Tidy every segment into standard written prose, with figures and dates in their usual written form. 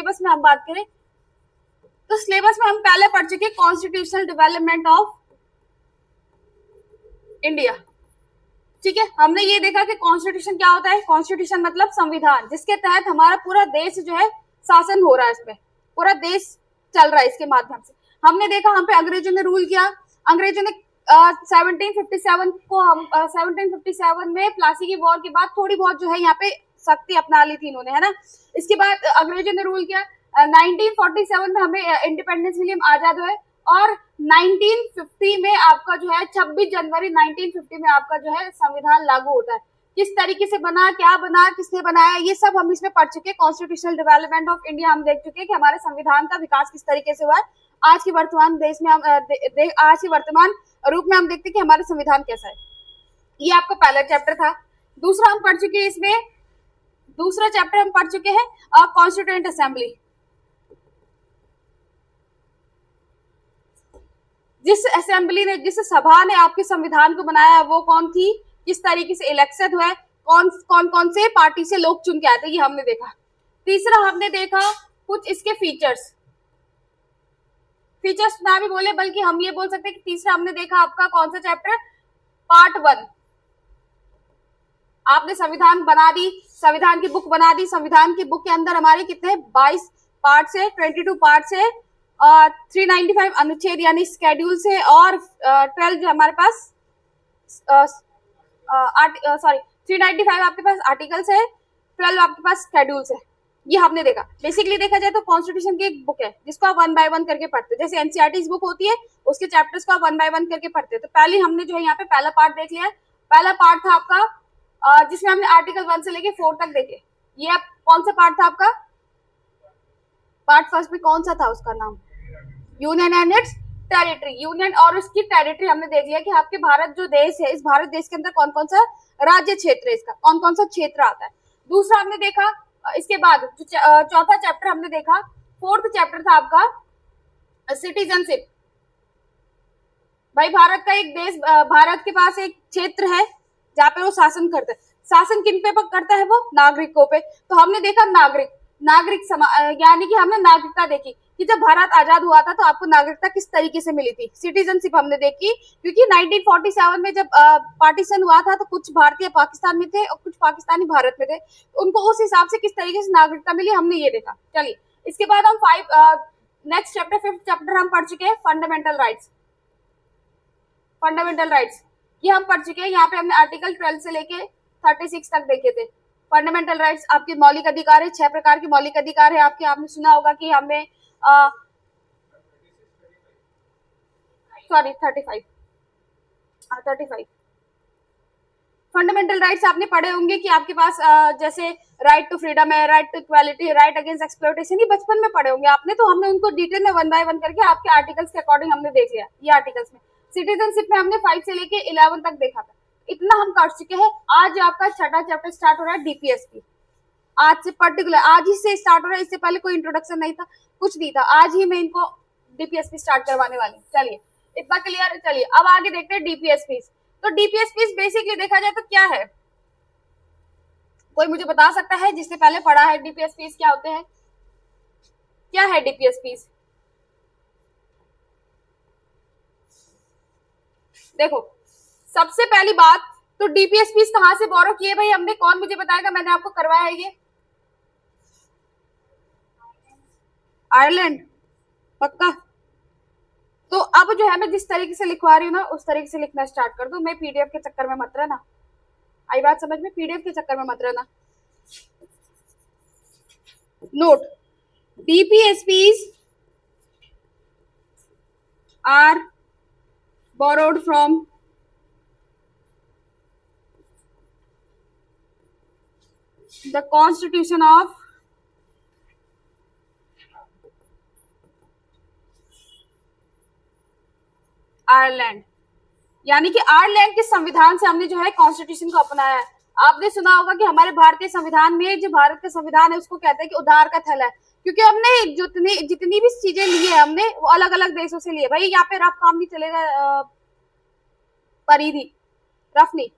Syllabus में हम बात करें तो सिलेबस में हम पहले पढ़ चुके कॉन्स्टिट्यूशनल डेवलपमेंट ऑफ इंडिया। ठीक है, हमने ये देखा कि कॉन्स्टिट्यूशन क्या होता है। कॉन्स्टिट्यूशन मतलब संविधान, जिसके तहत हमारा पूरा देश जो है शासन हो रहा है, इसमें पूरा देश चल रहा है इसके माध्यम से। हमने देखा हम पे अंग्रेजों ने रूल किया। अंग्रेजों ने 1757 को हम 1757 में प्लासी की वॉर के बाद थोड़ी बहुत जो है यहाँ पे सख्ती अपना ली थी इन्होंने, है ना। इसके बाद अंग्रेजों ने रूल किया। 1947 में हमें इंडिपेंडेंस मिली, हम आजाद हुए। और 1950 में आपका जो है 26 जनवरी 1950 में आपका जो है संविधान लागू होता है। किस तरीके से बना, क्या बना, किसने बनाया, ये सब हम इसमें पढ़ चुके हैं। कॉन्स्टिट्यूशनल डेवलपमेंट ऑफ इंडिया हम देख चुके हैं कि हमारे संविधान का विकास किस तरीके से हुआ है। आज की वर्तमान देश में हम आज की वर्तमान रूप में हम देखते हैं कि हमारा संविधान कैसा है। ये आपका पहला चैप्टर था। दूसरा हम पढ़ चुके हैं, इसमें दूसरा चैप्टर हम पढ़ चुके हैं कॉन्स्टिट्यूएंट असेंबली। जिस असेंबली ने, जिस सभा ने आपके संविधान को बनाया वो कौन थी, किस तरीके से इलेक्शन हुआ, कौन से पार्टी से लोग चुन के आए थे, ये हमने देखा। तीसरा हमने देखा कुछ इसके फीचर्स ना भी बोले बल्कि हम ये बोल सकते हैं कि तीसरा हमने देखा आपका कौन सा चैप्टर, पार्ट 1। आपने संविधान बना दी, संविधान की बुक बना दी। संविधान की बुक के अंदर हमारे कितने 22 पार्ट है, 22 पार्ट है, 395 अनुच्छेद यानी स्केड्यूल से, और 12 जो हमारे पास 395 आपके पास आर्टिकल्स है, 12 आपके पास स्केड्यूल्स है। ये हमने देखा। बेसिकली देखा जाए तो कॉन्स्टिट्यूशन की एक बुक है जिसको आप 1 बाय 1 करके पढ़ते हैं। जैसे एनसीईआरटी बुक होती है, उसके चैप्टर्स को आप 1 बाय 1 करके पढ़ते हैं। तो पहले हमने जो है यहाँ पे पहला पार्ट देख लिया है। पहला पार्ट था आपका जिसमें हमने आर्टिकल 1 से लेके 4 तक देखे। ये आप कौन सा पार्ट था आपका, पार्ट फर्स्ट में कौन सा था, उसका नाम union and it's territory. Union और उसकी टेरिटरी हमने देख लिया कि आपके भारत जो देश है, इस भारत देश के अंदर कौन कौन सा राज्य क्षेत्र है, इसका कौन कौन सा क्षेत्र आता है। दूसरा हमने देखा, इसके बाद जो चौथा चैप्टर हमने देखा, फोर्थ चैप्टर था आपका सिटीजनशिप। भाई भारत का एक देश, भारत के पास एक क्षेत्र है जहाँ पे वो शासन करता है। शासन किन पे करता है, वो नागरिकों पे। तो हमने देखा नागरिक यानी कि हमने नागरिकता देखी कि जब भारत आजाद हुआ था तो आपको नागरिकता किस तरीके से मिली थी। सिटीजनशिप हमने देखी क्योंकि 1947 में जब पार्टीशन हुआ था तो कुछ भारतीय पाकिस्तान में थे और कुछ पाकिस्तानी भारत में थे, उनको उस हिसाब से किस तरीके से नागरिकता मिली हमने ये देखा। चलिए इसके बाद हम नेक्स्ट चैप्टर 5th चैप्टर हम पढ़ चुके हैं फंडामेंटल राइट्स। फंडामेंटल राइट्स ये हम पढ़ चुके हैं। यहाँ पे हमने आर्टिकल 12 से लेके 36 तक देखे थे। फंडामेंटल राइट्स आपके मौलिक अधिकार है, 6 प्रकार के मौलिक अधिकार है आपके। आपने सुना होगा कि हमें 35 फंडामेंटल राइट्स आपने पढ़े होंगे कि आपके पास जैसे राइट टू फ्रीडम है, right to equality, right against exploitation, ये बचपन में पढ़े होंगे आपने। तो हमने उनको डिटेल में 1 बाय 1 करके आपके आर्टिकल्स के अकॉर्डिंग हमने देख लिया। ये आर्टिकल्स में सिटीजनशिप में हमने 5 से लेके 11 तक देखा था। इतना हम कर चुके हैं। आज आपका छठा चैप्टर स्टार्ट हो रहा है डीपीएसपी। आज से पर्टिकुलर आज ही से स्टार्ट हो रहा है, इससे पहले कोई इंट्रोडक्शन नहीं था, कुछ नहीं था। आज ही मैं इनको डीपीएसपी स्टार्ट करवाने वाली हूँ। चलिए इतना क्लियर है। चलिए अब आगे देखते हैं डीपीएसपी। तो डीपीएसपी बेसिकली देखा जाए तो क्या है, कोई मुझे बता सकता है जिसने पहले पढ़ा है डीपीएसपी क्या होते हैं, क्या है डीपीएसपी? देखो सबसे पहली बात तो डीपीएसपी कहां से बोरो किए भाई हमने, कौन मुझे बताएगा? मैंने आपको करवाया है ये आयरलैंड, पक्का? तो अब जो है मैं जिस तरीके से लिखवा रही हूँ ना उस तरीके से लिखना स्टार्ट कर दो। मैं पीडीएफ के चक्कर में मत रहना, आई बात समझ में? पीडीएफ के चक्कर में मत रहना। Note, DPSPs are borrowed from the Constitution of Ireland. यानी कि आयरलैंड के संविधान से हमने जो है कॉन्स्टिट्यूशन को अपनाया है। आपने सुना होगा कि हमारे भारतीय संविधान में, जो भारत का संविधान है उसको कहते हैं कि उधार का थैला है, क्योंकि हमने जितनी भी चीजें ली है हमने वो अलग अलग देशों से लिए। भाई यहाँ पे रफ काम नहीं चलेगा, परिधि रफ नहीं,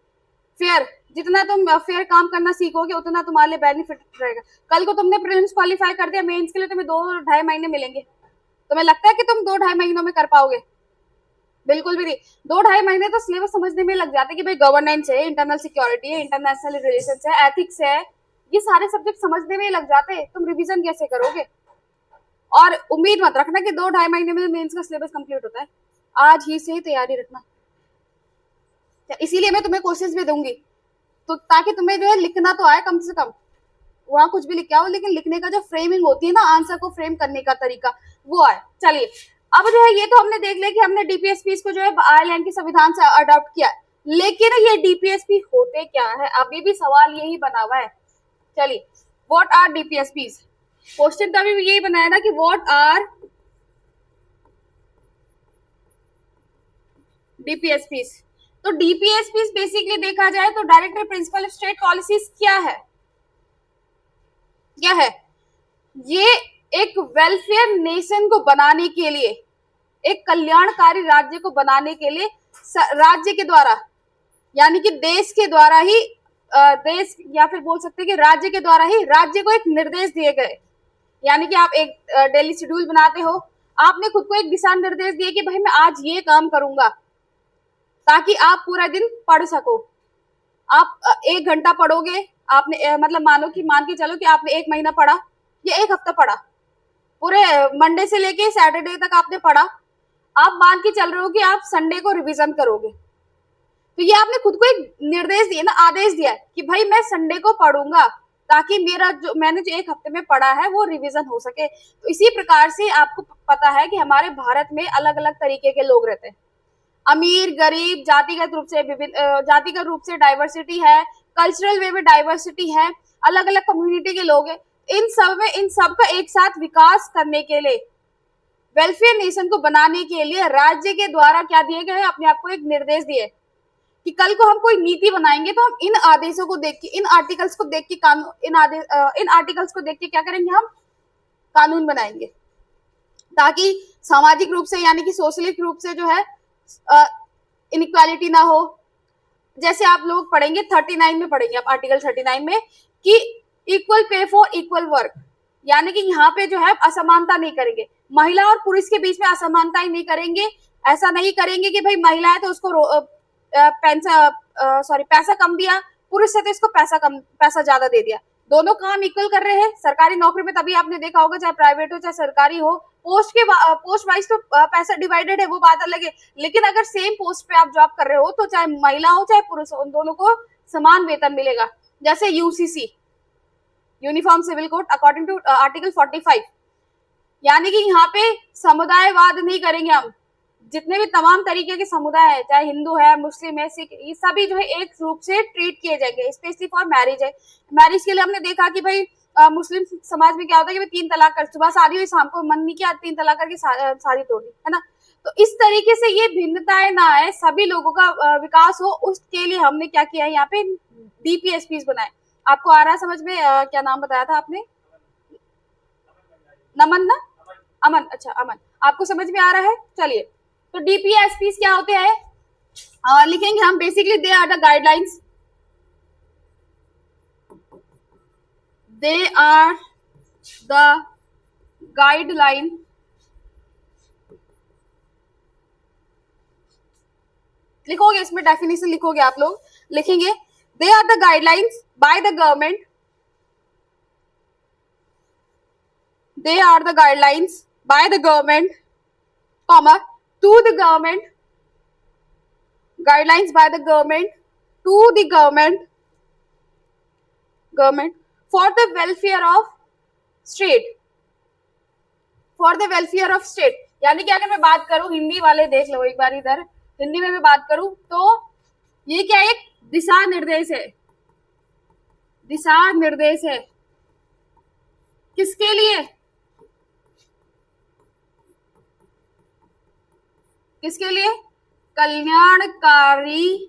फेयर जितना तुम फेयर काम करना सीखोगे उतना तुम्हारे लिए बेनिफिट रहेगा। कल को तुमने प्रीलिम्स क्वालिफाई कर दिया, मेंस के लिए तुम्हें 2-2.5 महीने मिलेंगे। तुम्हें लगता है कि तुम 2-2.5 महीनों में कर पाओगे? बिल्कुल भी नहीं। 2-2.5 महीने तो सिलेबस समझने में लग जाते कि भाई गवर्नेंस है, इंटरनल सिक्योरिटी है, इंटरनेशनल रिलेशंस है, एथिक्स है, ये सारे सब्जेक्ट समझने में लग जाते। तुम रिवीजन कैसे करोगे? और उम्मीद मत रखना कि 2-2.5 महीने में मेंस का सिलेबस कंप्लीट होता है। आज ही से ही तैयारी रखना। इसीलिए मैं तुम्हें क्वेश्चंस भी दूंगी, तो ताकि तुम्हें जो है लिखना तो आए कम से कम। वहां कुछ भी लिख के आओ, लेकिन लिखने का जो फ्रेमिंग होती है ना, आंसर को फ्रेम करने का तरीका, वो आए। चलिए, अब जो है ये तो हमने देख लिया कि हमने डीपीएसपी को जो है आयरलैंड के संविधान से अडॉप्ट किया, लेकिन ये डीपीएसपी होते क्या है, अभी भी सवाल यही बना हुआ है। चलिए, व्हाट आर डीपीएसपी? क्वेश्चन तो अभी भी यही बनाया ना कि व्हाट आर डीपीएसपी। तो डीपीएसपी बेसिकली देखा जाए तो डायरेक्टर प्रिंसिपल स्टेट पॉलिसीज क्या है? क्या है ये? एक वेलफेयर नेशन को बनाने के लिए, एक कल्याणकारी राज्य को बनाने के लिए राज्य के द्वारा, यानी कि देश के द्वारा ही, देश या फिर बोल सकते हैं कि राज्य के द्वारा ही राज्य को एक निर्देश दिए गए। यानी कि आप एक डेली शेड्यूल बनाते हो, आपने खुद को एक दिशा निर्देश दिए कि भाई मैं आज ये काम करूंगा, ताकि आप पूरा दिन पढ़ सको। आप 1 घंटा पढ़ोगे, आपने मतलब मान के चलो कि आपने 1 महीना पढ़ा या 1 हफ्ता पढ़ा, पूरे मंडे से लेके सैटरडे तक आपने पढ़ा, आप मान के चल रहे हो कि आप संडे को रिवीजन करोगे। तो ये आपने खुद को एक निर्देश दिया ना, आदेश दिया कि भाई मैं संडे को पढ़ूंगा, ताकि मेरा जो मैंने जो 1 हफ्ते में पढ़ा है वो रिवीजन हो सके। तो इसी प्रकार से आपको पता है कि हमारे भारत में अलग अलग तरीके के लोग रहते हैं, अमीर गरीब, जातिगत रूप से डाइवर्सिटी है, कल्चरल वे में डाइवर्सिटी है, अलग अलग कम्युनिटी के लोग हैं। इन सब का एक साथ विकास करने के लिए, वेलफेयर नेशन को बनाने के लिए राज्य के द्वारा क्या दिए गए हैं? अपने आप को एक निर्देश दिए कि कल को हम कोई नीति बनाएंगे तो हम इन आदेशों को देख के, इन आर्टिकल्स को देख के इन आर्टिकल्स को देख के क्या करेंगे? हम कानून बनाएंगे, ताकि सामाजिक रूप से यानी कि सोशलिक रूप से जो है इनइक्वालिटी ना हो। जैसे आप लोग पढ़ेंगे 39 में पढ़ेंगे आप आर्टिकल 39 में कि equal pay for equal work, यानी कि यहाँ पे जो है असमानता नहीं करेंगे, महिला और पुरुष के बीच में असमानता ही नहीं करेंगे। ऐसा नहीं करेंगे कि भाई महिला है तो उसको पैसा कम दिया, पुरुष है तो इसको पैसा ज्यादा दे दिया। दोनों काम इक्वल कर रहे हैं। सरकारी नौकरी में तभी आपने देखा होगा, चाहे प्राइवेट हो चाहे सरकारी हो, पोस्ट वाइज तो पैसा डिवाइडेड है, वो बात अलग है। लेकिन अगर सेम पोस्ट पे आप जॉब कर रहे हो तो चाहे महिला हो चाहे पुरुष हो, उन दोनों को समान वेतन मिलेगा। जैसे UCC, uniform civil code, according to article 45, यानी कि यहाँ पे समुदायवाद नहीं करेंगे हम। जितने भी तमाम तरीके के समुदाय है, चाहे हिंदू है, मुस्लिम है, सिख, ये सभी जो है एक रूप से ट्रीट किए जाएंगे। स्पेशली फॉर मैरिज है, मैरिज के लिए हमने देखा कि भाई मुस्लिम समाज में क्या होता है कि 3 तलाक कर, सुबह शादी हुई शाम को मन नहीं किया 3 तलाक करके शादी तोड़ दी, है ना। तो इस तरीके से ये भिन्नताएं ना आए, सभी लोगों का विकास हो, उसके लिए हमने क्या किया है, यहाँ पे डीपीएसपी बनाए। आपको आ रहा है समझ में? क्या नाम बताया था आपने? नमन ना? अमन, अच्छा अमन, आपको समझ में आ रहा है? चलिए, तो डीपीएसपी क्या होते हैं लिखेंगे हम। Basically they are the guidelines, they are the guideline लिखोगे, इसमें डेफिनेशन लिखोगे आप लोग, लिखेंगे they are the guidelines by the government, they are the guidelines by the government, comma, to the government, guidelines by the government, to the government for the welfare of state, for the welfare of state। यानी कि अगर मैं बात करूं, हिंदी वाले देख लो एक बार इधर, हिंदी में मैं बात करूं तो ये क्या, एक दिशा निर्देश है। दिशा निर्देश है किसके लिए? किसके लिए? कल्याणकारी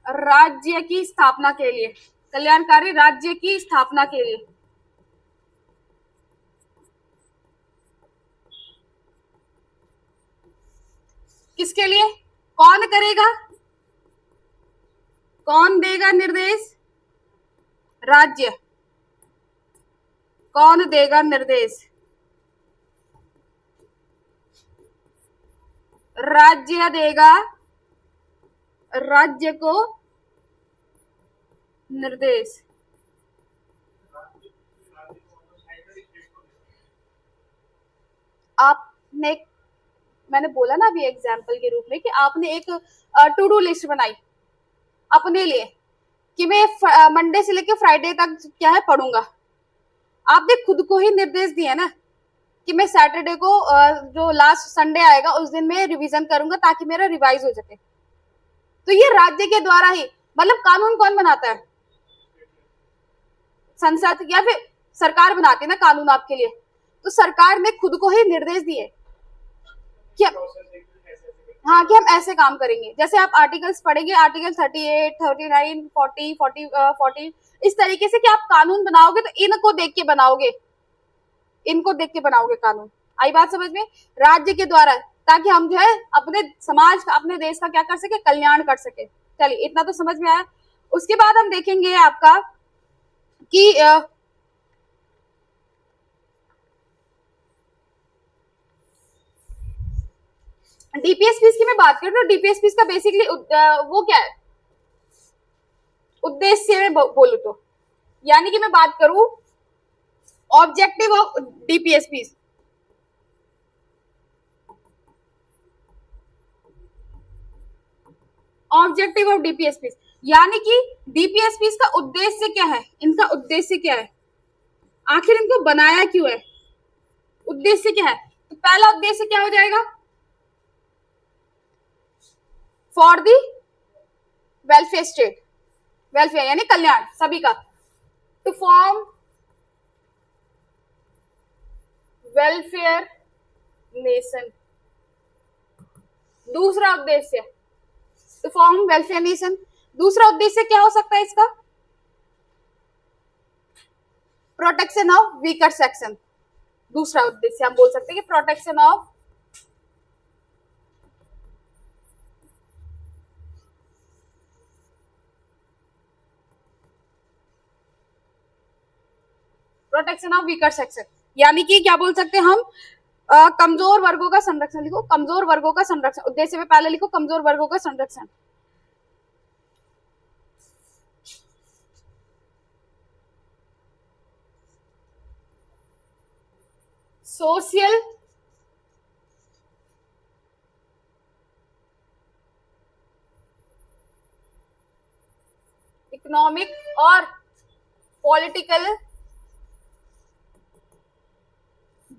राज्य की स्थापना के लिए, कल्याणकारी राज्य की स्थापना के लिए। किसके लिए? कौन करेगा? कौन देगा निर्देश? राज्य। कौन देगा निर्देश? राज्य देगा राज्य को निर्देश। आपने, मैंने बोला ना अभी एग्जाम्पल के रूप में कि आपने एक टू डू लिस्ट बनाई अपने लिए कि मैं मंडे से लेकर फ्राइडे तक क्या है पढ़ूंगा। आपने खुद को ही निर्देश दिया ना कि मैं सैटरडे को जो लास्ट संडे आएगा उस दिन मैं रिवीजन करूंगा ताकि मेरा रिवाइज हो सके। तो ये राज्य के द्वारा ही, मतलब कानून कौन बनाता है? संसद या फिर सरकार बनाती है ना कानून आपके लिए। तो सरकार ने खुद को ही निर्देश दिए कि हाँ कि हम ऐसे काम करेंगे। जैसे आप आर्टिकल्स पढ़ेंगे, आर्टिकल 38, 39, 40, 40 इस तरीके से कि आप कानून बनाओगे तो इनको देख के बनाओगे, इनको देख के बनाओगे कानून। आई बात समझ में? राज्य के द्वारा, ताकि हम जो है अपने समाज का, अपने देश का क्या कर सके, कल्याण कर सके। चलिए इतना तो समझ में आया। उसके बाद हम देखेंगे आपका कि डीपीएसपीस की मैं बात करूं तो डीपीएसपीस का बेसिकली वो क्या है, उद्देश्य में बोलूं तो, यानी कि मैं बात करूं ऑब्जेक्टिव ऑफ डीपीएसपीस, ऑब्जेक्टिव ऑफ डीपीएसपीस, यानी कि डीपीएसपीस का उद्देश्य क्या है, इनका उद्देश्य क्या है, आखिर इनको बनाया क्यों है, उद्देश्य क्या है। तो पहला उद्देश्य क्या हो जाएगा, for the welfare state, welfare यानी कल्याण सभी का, टू फॉर्म वेलफेयर नेशन। दूसरा उद्देश्य टू फॉर्म वेलफेयर नेशन। दूसरा उद्देश्य क्या हो सकता है इसका, प्रोटेक्शन ऑफ वीकर सेक्शन। दूसरा उद्देश्य हम बोल सकते हैं कि प्रोटेक्शन ऑफ वीकर सेक्शन, यानी कि क्या बोल सकते हैं हम, कमजोर वर्गों का संरक्षण। लिखो कमजोर वर्गों का संरक्षण, उद्देश्य में पहले लिखो कमजोर वर्गों का संरक्षण। सोशल इकोनॉमिक और पॉलिटिकल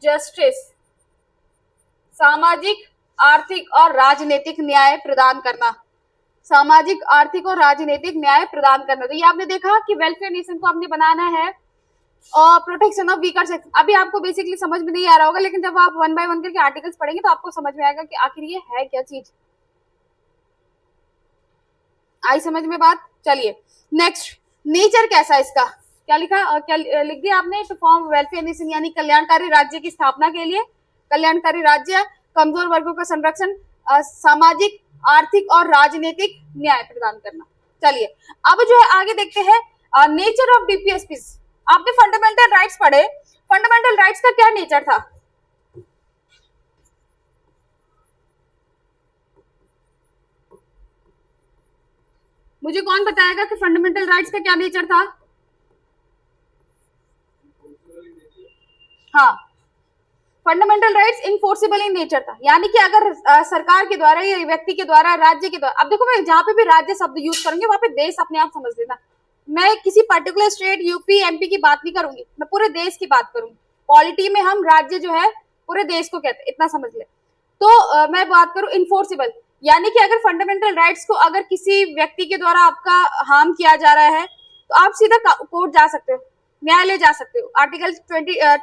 जस्टिस, सामाजिक आर्थिक और राजनीतिक न्याय प्रदान करना, सामाजिक आर्थिक और राजनीतिक न्याय प्रदान करना। तो ये आपने देखा कि वेलफेयर नेशन को आपने बनाना है और प्रोटेक्शन ऑफ वीकर सेक्शन। अभी आपको बेसिकली समझ में नहीं आ रहा होगा, लेकिन जब आप वन बाय वन करके आर्टिकल्स पढ़ेंगे तो आपको समझ में आएगा कि आखिर ये है क्या चीज। आई समझ में बात? चलिए नेक्स्ट, नेचर कैसा है इसका, क्या लिखा, क्या लिख दिया आपने, टू फॉर्म वेलफेयर नेशन यानी कल्याणकारी राज्य की स्थापना के लिए, कल्याणकारी राज्य, कमजोर वर्गों का संरक्षण, सामाजिक आर्थिक और राजनीतिक न्याय प्रदान करना। चलिए अब जो है आगे देखते हैं नेचर ऑफ डीपीएसपीस। आपने फंडामेंटल राइट्स पढ़े, फंडामेंटल राइट्स का क्या नेचर था, मुझे कौन बताएगा कि फंडामेंटल राइट्स का क्या नेचर था? हाँ, फंडामेंटल राइट्स इनफोर्सिबल इन नेचर था, यानी कि अगर सरकार के द्वारा या व्यक्ति के द्वारा, राज्य के द्वारा, अब देखो मैं जहां पे भी राज्य शब्द यूज करूंगी वहां पे देश अपने आप समझ लेना, मैं किसी पर्टिकुलर स्टेट यूपी एमपी की बात नहीं करूंगी, मैं पूरे देश की बात करूंगी। पॉलिटी में हम राज्य जो है पूरे देश को कहते हैं, इतना समझ ले। तो मैं बात करूं इनफोर्सिबल, यानी कि अगर फंडामेंटल राइट्स को अगर किसी व्यक्ति के द्वारा आपका हार्म किया जा रहा है तो आप सीधा कोर्ट जा सकते हो, न्यायालय जा सकते हो। आर्टिकल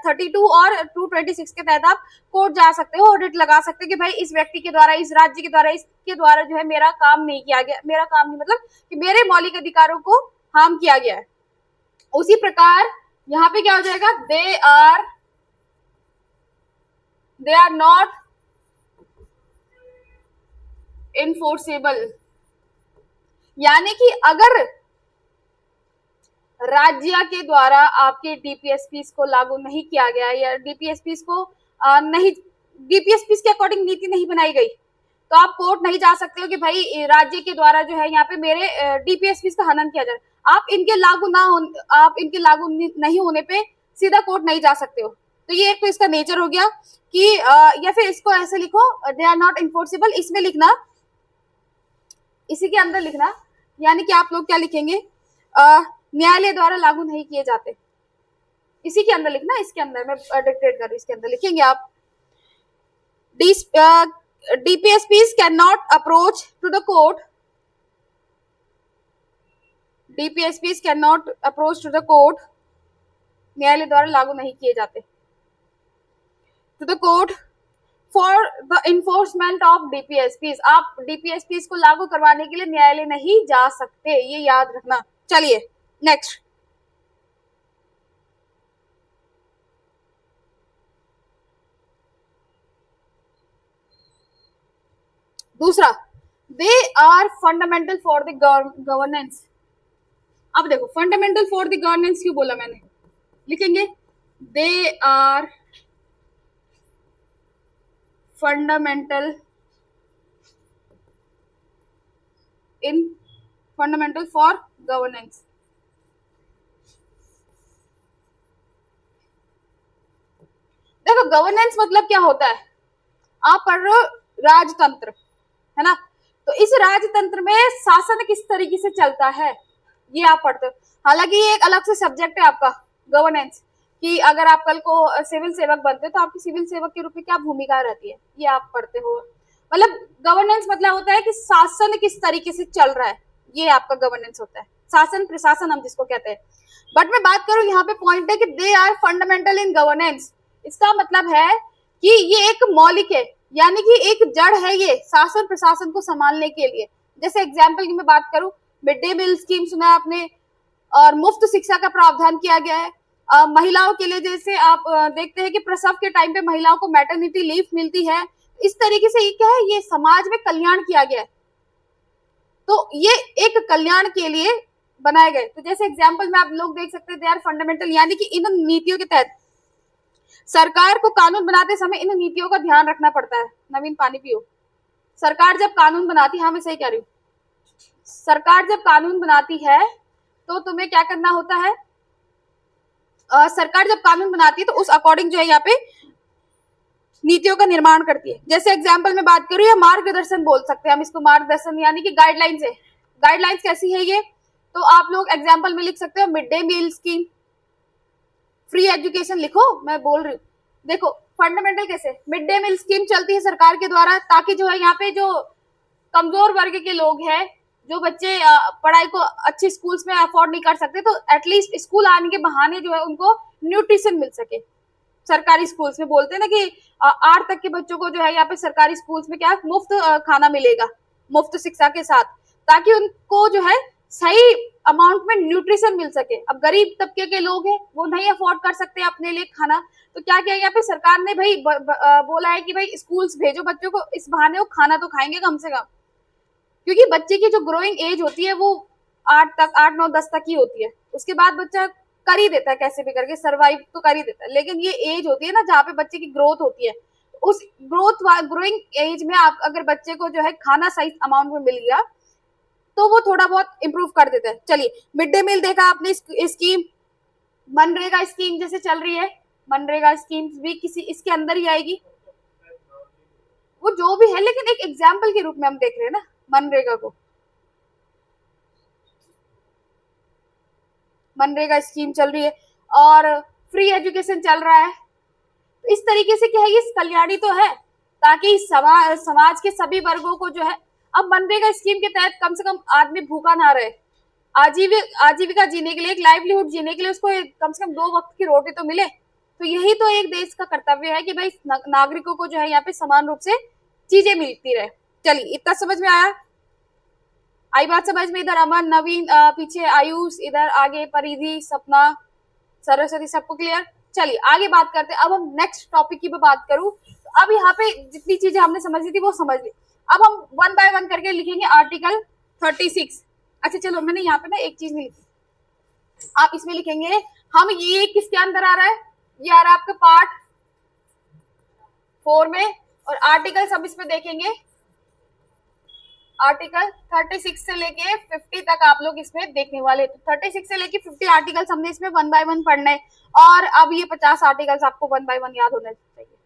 32 और 226 के तहत आप कोर्ट जा सकते हो, ऑडिट लगा सकते हो कि भाई इस व्यक्ति के द्वारा, इस राज्य के द्वारा, इसके द्वारा जो है मेरा काम नहीं किया गया, मेरा काम नहीं मतलब कि मेरे मौलिक अधिकारों को हार्म किया गया है। उसी प्रकार यहाँ पे क्या हो जाएगा, दे आर नॉट इनफोर्सेबल, यानी कि अगर राज्य के द्वारा आपके डीपीएसपीस को लागू नहीं किया गया या डीपीएसपीस को नहीं, डीपीएसपीस के अकॉर्डिंग नीति नहीं बनाई गई, तो आप कोर्ट नहीं जा सकते हो कि भाई राज्य के द्वारा जो है यहाँ पे मेरे डीपीएसपीस का हनन किया जाए। आप इनके लागू नहीं होने पे सीधा कोर्ट नहीं जा सकते हो। तो ये एक तो इसका नेचर हो गया कि या फिर इसको ऐसे लिखो, दे आर नॉट इन्फोर्सेबल, इसमें लिखना, इसी के अंदर लिखना, यानी कि आप लोग क्या लिखेंगे, न्यायालय द्वारा लागू नहीं किए जाते, इसी के अंदर लिखना, इसके अंदर मैं डिक्टेट कर रही हूँ, इसके अंदर लिखेंगे आप, DPSPs cannot approach to the court. DPSPs cannot approach to the court. न्यायालय द्वारा लागू नहीं किए जाते। To the court for the enforcement of DPSPs. आप DPSPs को लागू करवाने के लिए न्यायालय नहीं जा सकते, ये याद रखना। चलिए नेक्स्ट, दूसरा, they are fundamental for the governance. अब देखो फंडामेंटल फॉर द गवर्नेंस क्यों बोला मैंने, लिखेंगे they are fundamental for governance. देखो गवर्नेंस मतलब क्या होता है, आप पढ़ रहे हो राजतंत्र, है ना, तो इस राजतंत्र में शासन किस तरीके से चलता है ये आप पढ़ते हो। हालांकि ये एक अलग से सब्जेक्ट है आपका गवर्नेंस, कि अगर आप कल को सिविल सेवक बनते हो तो आपकी सिविल सेवक के रूप में क्या भूमिका रहती है, ये आप पढ़ते हो। मतलब गवर्नेंस मतलब होता है कि शासन किस तरीके से चल रहा है, ये आपका गवर्नेंस होता है, शासन प्रशासन हम जिसको कहते हैं। बट मैं बात करूं यहाँ पे पॉइंट है कि they are fundamental in governance, इसका मतलब है कि ये एक मौलिक है, यानी कि एक जड़ है ये शासन प्रशासन को संभालने के लिए। जैसे एग्जाम्पल की मैं बात करूं, मिड डे मील स्कीम सुना है आपने, और मुफ्त शिक्षा का प्रावधान किया गया है। महिलाओं के लिए जैसे आप देखते हैं कि प्रसव के टाइम पे महिलाओं को मैटरनिटी लीव मिलती है, इस तरीके से ये क्या है, ये समाज में कल्याण किया गया है, तो ये एक कल्याण के लिए बनाए गए। तो जैसे एग्जाम्पल में आप लोग देख सकते हैं, दे आर फंडामेंटल, यानी कि इन नीतियों के तहत सरकार को कानून बनाते समय इन नीतियों का ध्यान रखना पड़ता है। नवीन पानी पियो। सरकार जब कानून बनाती है, हाँ मैं सही कह रही हूँ, सरकार जब कानून बनाती है तो तुम्हें क्या करना होता है, सरकार जब कानून बनाती है तो उस अकॉर्डिंग जो है यहाँ पे नीतियों का निर्माण करती है। जैसे एग्जाम्पल में बात करूँ, या मार्गदर्शन बोल सकते हैं हम इसको, मार्गदर्शन यानी कि गाइडलाइंस है। गाइडलाइंस कैसी है ये, तो आप लोग एग्जाम्पल में लिख सकते हो, mid day meal scheme, free education लिखो, मैं बोल रही हूँ। देखो फंडामेंटल कैसे, मिड डे मील स्कीम चलती है सरकार के द्वारा, ताकि जो है यहाँ पे जो कमजोर वर्ग के लोग हैं, जो बच्चे पढ़ाई को अच्छे स्कूल्स में अफोर्ड नहीं कर सकते, तो एटलीस्ट स्कूल आने के बहाने जो है उनको न्यूट्रिशन मिल सके। सरकारी स्कूल्स में बोलते हैं ना कि 8 तक के बच्चों को जो है यहाँ पे सरकारी स्कूल्स में क्या मुफ्त खाना मिलेगा, मुफ्त शिक्षा के साथ, ताकि उनको जो है सही अमाउंट में न्यूट्रिशन मिल सके। अब गरीब तबके के लोग हैं, वो नहीं अफोर्ड कर सकते अपने लिए खाना, तो क्या किया यहाँ पे सरकार ने भाई बोला है कि भाई स्कूल्स भेजो बच्चों को, इस बहाने वो खाना तो खाएंगे कम से कम, क्योंकि बच्चे की जो ग्रोइंग एज होती है वो 8 9 10 तक ही होती है, उसके बाद बच्चा कर ही देता है, कैसे भी करके सरवाइव तो कर ही देता है। लेकिन ये एज होती है ना जहाँ पे बच्चे की ग्रोथ होती है, उस ग्रोइंग एज में आप अगर बच्चे को जो है खाना सही अमाउंट में मिल गया तो वो थोड़ा बहुत इंप्रूव कर देता है। चलिए मिड डे मील देखा आपने, स्कीम, मनरेगा स्कीम जैसे चल रही है, मनरेगा स्कीम भी किसी इसके अंदर ही आएगी, वो जो भी है, लेकिन एक एग्जाम्पल के रूप में हम देख रहे हैं ना मनरेगा को। मनरेगा स्कीम चल रही है और फ्री एजुकेशन चल रहा है, तो इस तरीके से क्या है, ये कल्याणी तो है, ताकि समाज के सभी वर्गों को जो है, अब मनरेगा स्कीम के तहत कम से कम आदमी भूखा ना रहे, आजीविका जीने के लिए, एक लाइवलीहुड जीने के लिए उसको कम से कम 2 वक्त की रोटी तो मिले। तो यही तो एक देश का कर्तव्य है कि भाई नागरिकों को जो है यहाँ पे समान रूप से चीजें मिलती रहे। चलिए इतना समझ में आया, आई बात समझ में। इधर अमन, नवीन, पीछे आयुष, इधर आगे परिधि, सपना, सरस्वती, सबको क्लियर। चलिए आगे बात करते हैं। अब हम नेक्स्ट टॉपिक की बात करूं तो अब यहाँ पे जितनी चीजें हमने समझ ली थी वो समझ ली। अब हम 1 बाय 1 करके लिखेंगे आर्टिकल 36। अच्छा चलो, मैंने यहाँ पे ना एक चीज नहीं लिखी, आप इसमें लिखेंगे हम, ये किसके अंदर आ रहा है, ये आ रहा है आपका पार्ट 4 में, और आर्टिकल्स हम इसमें देखेंगे आर्टिकल 36 से लेके 50 तक आप लोग इसमें देखने वाले। तो 36 से लेके 50 आर्टिकल्स हमने इसमें 1 बाय 1 पढ़ना है, और अब ये 50 आर्टिकल्स आपको 1 बाय 1 याद होने चाहिए।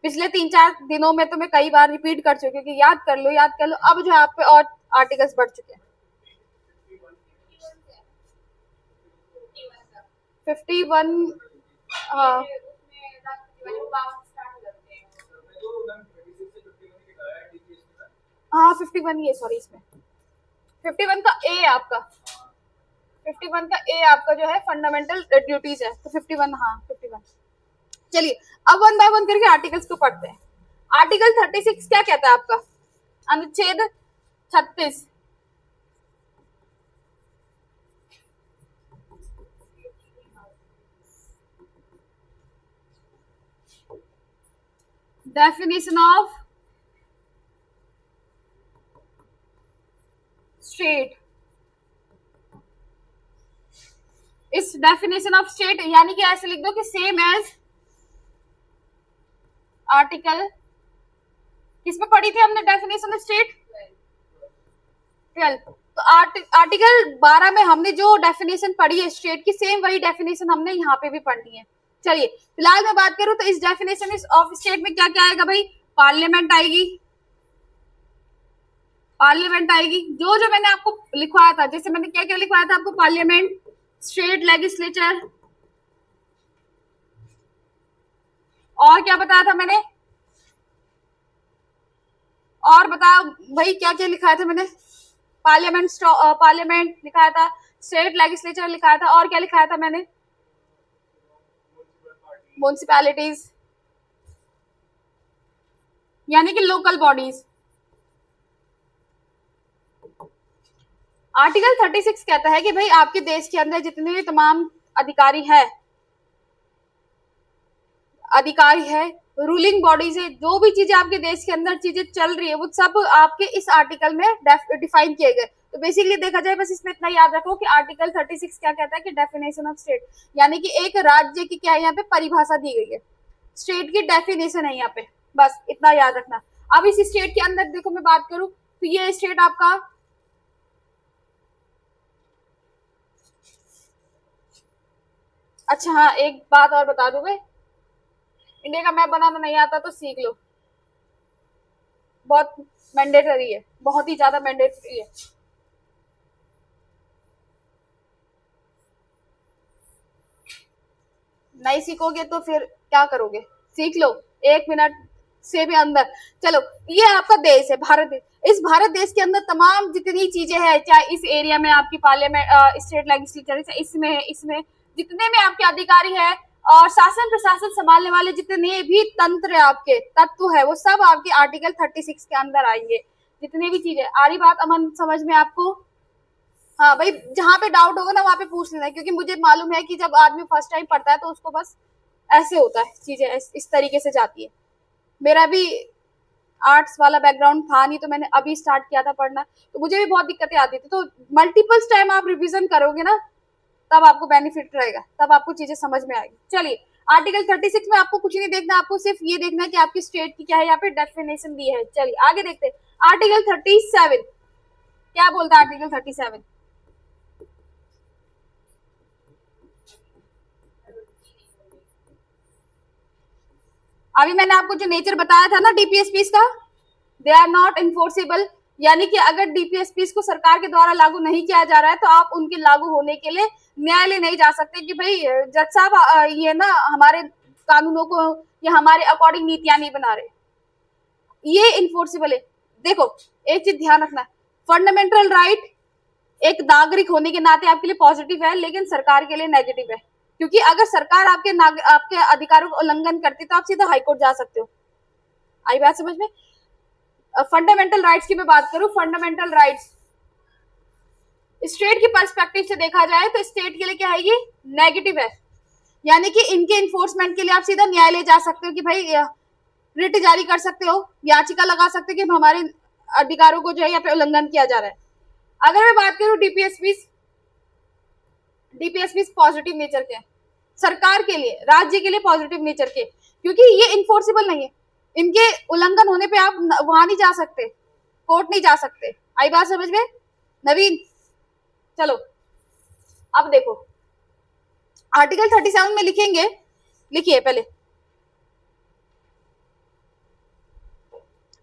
पिछले 3-4 दिनों में तो मैं कई बार रिपीट कर चुकी हूँ कि याद कर लो याद कर लो। अब जो है आप पे और आर्टिकल्स बढ़ चुके हैं। 51, हाँ हाँ 51 ही है, सॉरी, इसमें 51 का ए आपका, 51 का ए आपका जो है फंडामेंटल ड्यूटीज है, तो 51, हाँ 51। चलिए अब 1 बाय 1 करके आर्टिकल्स को पढ़ते हैं। आर्टिकल 36 क्या कहता है आपका, अनुच्छेद 36, डेफिनेशन ऑफ स्टेट। इस डेफिनेशन ऑफ स्टेट यानी कि ऐसे लिख दो कि सेम एज आर्टिकल, किसमें पढ़ी थी हमने डेफिनेशन ऑफ स्टेट, 12। तो आर्टिकल 12 में हमने जो डेफिनेशन पढ़ी है स्टेट की, सेम वही डेफिनेशन हमने यहाँ पे भी पढ़नी है। चलिए फिलहाल मैं बात करूं तो इस डेफिनेशन ऑफ स्टेट में क्या क्या आएगा भाई, पार्लियामेंट आएगी, पार्लियामेंट आएगी, जो जो मैंने आपको लिखवाया था, जैसे मैंने क्या क्या लिखवाया था आपको, पार्लियामेंट, स्टेट लेजिस्लेचर, और क्या बताया था मैंने, और बताओ भाई क्या क्या लिखाया था मैंने, पार्लियामेंट, पार्लियामेंट लिखाया था, स्टेट लेजिस्लेचर लिखाया था, और क्या लिखाया था मैंने, म्युनिसिपैलिटीज यानी कि लोकल बॉडीज। आर्टिकल 36 कहता है कि भाई आपके देश के अंदर जितने भी तमाम अधिकारी है, रूलिंग बॉडीज है, जो भी चीजें आपके देश के अंदर चीजें चल रही है, वो सब आपके इस आर्टिकल में डिफाइन किए गए। तो बेसिकली देखा जाए बस इसमें इतना याद रखो कि आर्टिकल 36 क्या कहता है कि डेफिनेशन ऑफ स्टेट, यानी कि एक राज्य की क्या है यहाँ पे परिभाषा दी गई है, स्टेट की डेफिनेशन है यहाँ पे, बस इतना याद रखना। अब इस स्टेट के अंदर देखो मैं बात करूं तो ये स्टेट आपका, अच्छा हाँ एक बात और बता दूं, इंडिया का मैप बनाना नहीं आता तो सीख लो, बहुत मैंडेटरी है, बहुत ही ज्यादा मैंडेटरी है। नहीं सीखोगे तो फिर क्या करोगे, सीख लो 1 मिनट से भी अंदर। चलो ये आपका देश है भारत देश, इस भारत देश के अंदर तमाम जितनी चीजें हैं, चाहे इस एरिया में आपकी पार्लियामेंट, स्टेट लेजिस्लेचर, इसमें जितने भी आपके अधिकारी है और शासन प्रशासन संभालने वाले जितने भी तंत्र है, आपके तत्व है, वो सब आपके आर्टिकल 36 के अंदर आएंगे, जितने भी चीजें। आ रही बात अमन समझ में आपको? हाँ भाई, जहां पे डाउट होगा ना वहां पे पूछ लेना, क्योंकि मुझे मालूम है कि जब आदमी फर्स्ट टाइम पढ़ता है तो उसको बस ऐसे होता है, चीजें इस तरीके से जाती है। मेरा भी आर्ट्स वाला बैकग्राउंड था नहीं, तो मैंने अभी स्टार्ट किया था पढ़ना, तो मुझे भी बहुत दिक्कतें आती थी। तो मल्टीपल्स टाइम आप रिवीजन करोगे ना, तब आपको बेनिफिट रहेगा, तब आपको चीजें समझ में आएगी। चलिए आर्टिकल 36 में आपको कुछ नहीं देखना, आपको सिर्फ ये देखना है कि आपकी स्टेट की क्या है, यहाँ पे डेफिनेशन दी है। चलिए आगे देखते हैं आर्टिकल 37 क्या बोलता है। आर्टिकल 37 अभी मैंने आपको जो नेचर बताया था ना डीपीएसपीस का, दे आर नॉट इन्फोर्सेबल, यानी कि अगर डीपीएसपीस को सरकार के द्वारा लागू नहीं किया जा रहा है तो आप उनके लागू होने के लिए न्यायालय नहीं जा सकते कि भाई जज साहब ये ना हमारे कानूनों को या हमारे अकॉर्डिंग नीतियां नहीं बना रहे, ये इन्फोर्सेबल है। देखो एक चीज ध्यान रखना, फंडामेंटल राइट एक नागरिक होने के नाते आपके लिए पॉजिटिव है, लेकिन सरकार के लिए नेगेटिव है, क्योंकि अगर सरकार आपके अधिकारों का उल्लंघन करती तो आप सीधा हाईकोर्ट जा सकते हो। आई बात समझ में? फंडामेंटल राइट्स की मैं बात करूं, फंडामेंटल राइट्स स्टेट की पर्सपेक्टिव से देखा जाए तो स्टेट के लिए क्या है, ये नेगेटिव है, यानी कि इनके इन्फोर्समेंट के लिए आप सीधा न्यायालय जा सकते हो कि भाई रिट जारी कर सकते हो, याचिका लगा सकते हो कि हमारे अधिकारों को जो है यहाँ पे उल्लंघन किया जा रहा है। अगर मैं बात करूं डीपीएसपी पॉजिटिव नेचर के, सरकार के लिए, राज्य के लिए पॉजिटिव नेचर के, क्योंकि ये इन्फोर्सेबल नहीं है, इनके उल्लंघन होने पे आप वहां नहीं जा सकते, कोर्ट नहीं जा सकते। आई बात समझ में नवीन? चलो अब देखो आर्टिकल 37 में लिखेंगे, लिखिए पहले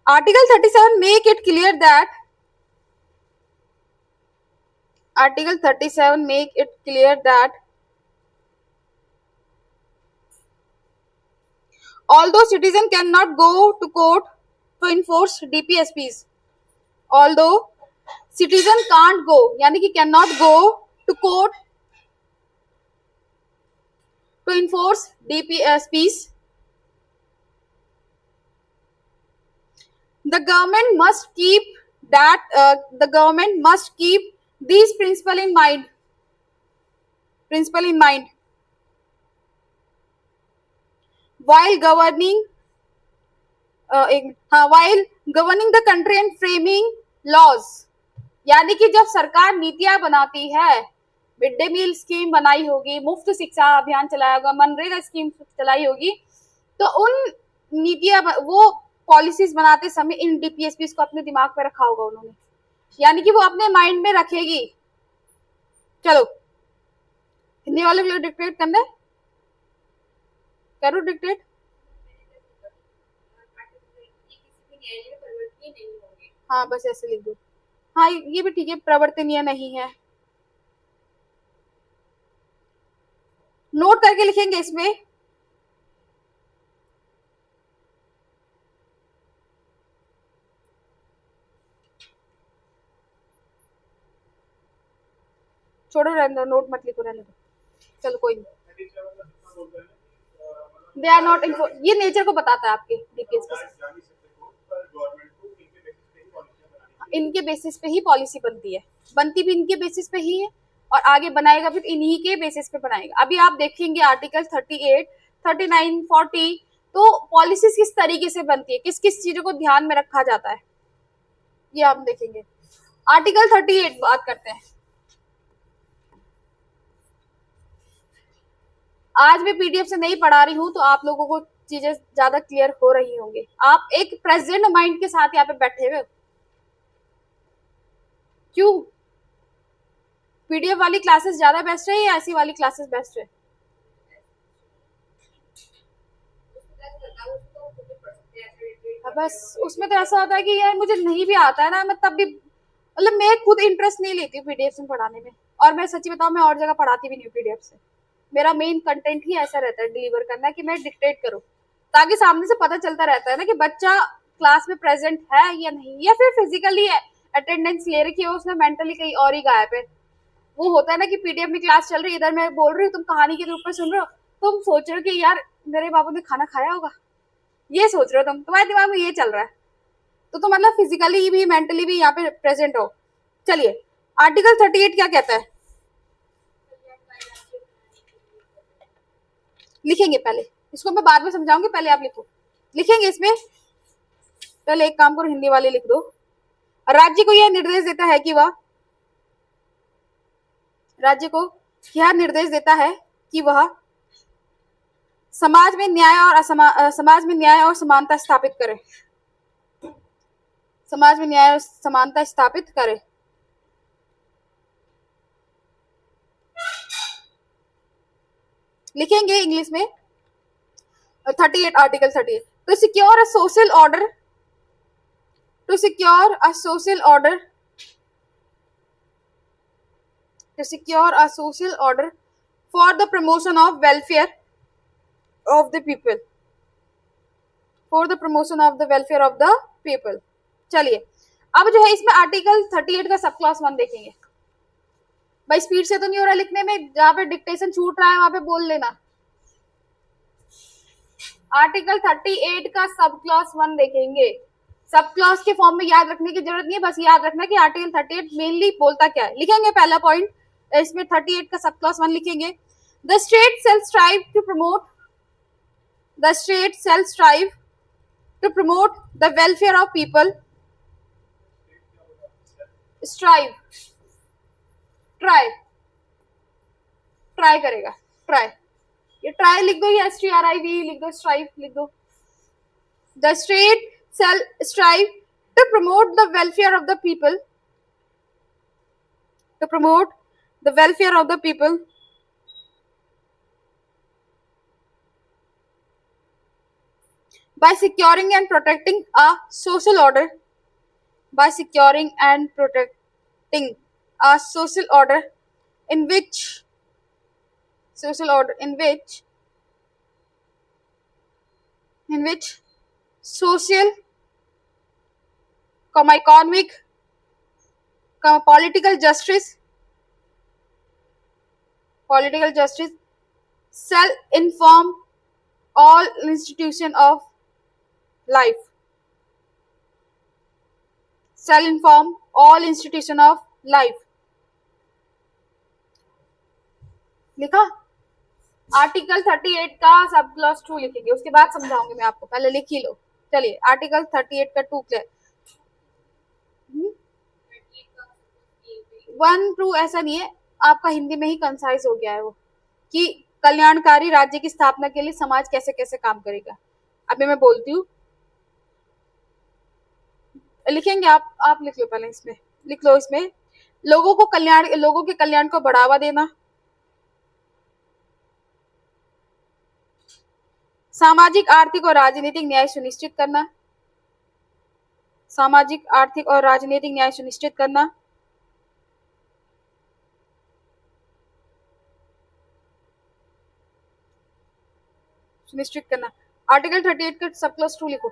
article 37 make it clear that Article 37 make it clear that although citizen cannot go to court to enforce DPSPs, although citizen can't go, यानी कि cannot go to court to enforce DPSPs, the government must keep these principle in mind. While governing the country and framing laws, यानी कि जब सरकार नीतियां बनाती है, mid day meal scheme बनाई होगी, मुफ्त शिक्षा अभियान चलाया होगा, मनरेगा स्कीम चलाई होगी, तो उन नीतियां वो पॉलिसीज बनाते समय इन डीपीएसपी को अपने दिमाग पे रखा होगा उन्होंने, यानी कि वो अपने माइंड में रखेगी। चलो हिंदी वाले लोग डिक्टेट करना है, करो डिक्टेट। हाँ बस ऐसे लिख दो। हाँ ये भी ठीक है, प्रवर्तनीय नहीं है, नोट करके लिखेंगे इसमें। छोड़ो रहने दो, नोट मत लिखो, रहने दो, चलो कोई नहीं। दे आर नॉट ये नेचर को बताता है आपके डीपीएसपी, इनके बेसिस पे ही पॉलिसी बनती है, बनती भी इनके बेसिस पे ही है और आगे बनाएगा भी इन्हीं के बेसिस पे बनाएगा। अभी आप देखेंगे आर्टिकल 38, 39, 40, तो पॉलिसीज किस तरीके से बनती है, किस किस चीजों को ध्यान में रखा जाता है, ये आप देखेंगे। आर्टिकल 38 बात करते हैं। आज मैं पीडीएफ से नहीं पढ़ा रही हूँ तो आप लोगों को चीजें ज्यादा क्लियर हो रही होंगी, आप एक प्रेजेंट माइंड के साथ यहाँ पे बैठे हुए। क्यों पीडीएफ वाली क्लासेस ज्यादा बेस्ट है या ऐसी वाली क्लासेस बेस्ट है? बस उसमें तो ऐसा होता है कि यार मुझे नहीं भी आता है ना, मैं तब भी मतलब मैं खुद इंटरेस्ट नहीं लेती हूँ पीडीएफ से पढ़ाने में, और मैं सच्ची बताऊँ मैं और जगह पढ़ाती भी नहीं हूँ पीडीएफ से। मेरा मेन कंटेंट ही ऐसा रहता है डिलीवर करना कि मैं डिक्टेट करूँ, ताकि सामने से पता चलता रहता है ना कि बच्चा क्लास में प्रेजेंट है या नहीं, या फिर फिजिकली अटेंडेंस ले रखी है उसने, मेंटली कहीं और ही गायब है। वो होता है ना कि पीडीएफ में क्लास चल रही है, इधर मैं बोल रही हूँ, तुम कहानी के रूप में सुन रहे हो, तुम सोच रहे हो कि यार मेरे बाबू ने खाना खाया होगा, ये सोच रहे हो तुम, तुम्हारे दिमाग में ये चल रहा है, तो तुम मतलब फिजिकली भी मेंटली भी यहाँ पे प्रेजेंट हो। चलिए आर्टिकल 38 क्या कहता है लिखेंगे, पहले इसको मैं बाद में समझाऊंगी, पहले आप लिखो, लिखेंगे इसमें। पहले एक काम करो, हिंदी वाले लिख दो। राज्य को यह निर्देश देता है कि वह समाज में न्याय और समानता स्थापित करे, समाज में न्याय और समानता स्थापित करे। लिखेंगे इंग्लिश में 38 article 38, to secure a social order, to secure a social order for the promotion of welfare of the people, चलिए अब जो है इसमें आर्टिकल 38 का सब क्लॉज 1 देखेंगे। भाई स्पीड से तो नहीं हो रहा लिखने में, जहां पे डिक्टेशन छूट रहा है वहां पे बोल लेना। आर्टिकल 38 का सब क्लॉज 1 देखेंगे, सब क्लॉज के फॉर्म में याद रखने की जरूरत नहीं है, बस याद रखना कि आर्टिकल 38 मेनली बोलता क्या है। लिखेंगे पहला पॉइंट, इसमें 38 का सब क्लॉज 1 लिखेंगे। The state shall strive to promote the welfare of people, strive, try, try करेगा, ट्राई, ये ट्राई लिख दो या STRIV लिख दो, स्ट्राइव लिख दो। The state shall strive to promote the welfare of the people, to promote the welfare of the people by securing and protecting a social order, by securing and protecting a social order in which, social order in which social, economic, political justice shall inform all institution of life, shall inform all institution of life। लिखा। Article 38 का sub clause 2 लिखेंगे, उसके बाद समझाऊंगी मैं आपको, पहले लिख ही लो। चलिए आर्टिकल 38 का 2 क्लियर। 1 2 ऐसा नहीं है, आपका हिंदी में ही कंसाइज हो गया है वो, कि कल्याणकारी राज्य की स्थापना के लिए समाज कैसे कैसे काम करेगा। अभी मैं बोलती हूँ, लिखेंगे आप लिख लो, पहले इसमें लिख लो, इसमें लोगों के कल्याण को बढ़ावा देना, सामाजिक आर्थिक और राजनीतिक न्याय सुनिश्चित करना, सामाजिक आर्थिक और राजनीतिक न्याय सुनिश्चित करना, सुनिश्चित करना। आर्टिकल 38 का सब क्लॉज 2 लिखो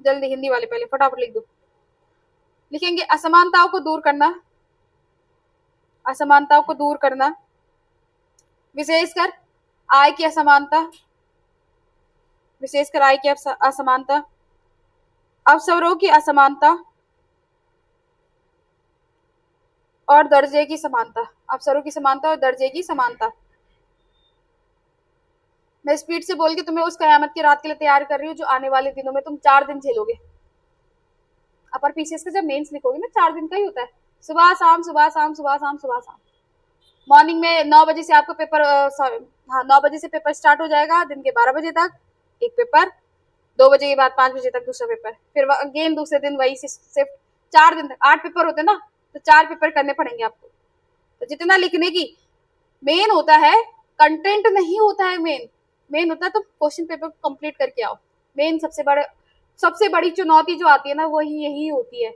जल्दी, हिंदी वाले पहले फटाफट लिख दो। लिखेंगे असमानताओं को दूर करना, असमानताओं को दूर करना, विशेषकर आय की असमानता, विशेषकर आय की असमानता, अवसरों की असमानता और दर्जे की समानता, अवसरों की समानता और दर्जे की समानता। मैं स्पीड से बोल के तुम्हें उस कयामत की रात के लिए तैयार कर रही हूँ जो आने वाले दिनों में तुम 4 दिन झेलोगे। अपर पीसीएस का जब मेंस लिखोगे ना 4 दिन का ही होता है, सुबह शाम सुबह शाम सुबह शाम सुबह शाम। मॉर्निंग में 9 बजे से आपका पेपर, 9 बजे से पेपर स्टार्ट हो जाएगा, दिन के 12 बजे तक एक पेपर, 2 बजे के बाद 5 बजे तक दूसरा पेपर, फिर अगेन दूसरे दिन वही सिर्फ 4 दिन तक 8 पेपर होते ना, तो 4 पेपर करने पड़ेंगे आपको। तो जितना लिखने की मेन होता है, कंटेंट नहीं होता है मेन होता है तो क्वेश्चन पेपर कंप्लीट करके आओ। मेन सबसे बड़ी चुनौती जो आती है ना वो यही होती है।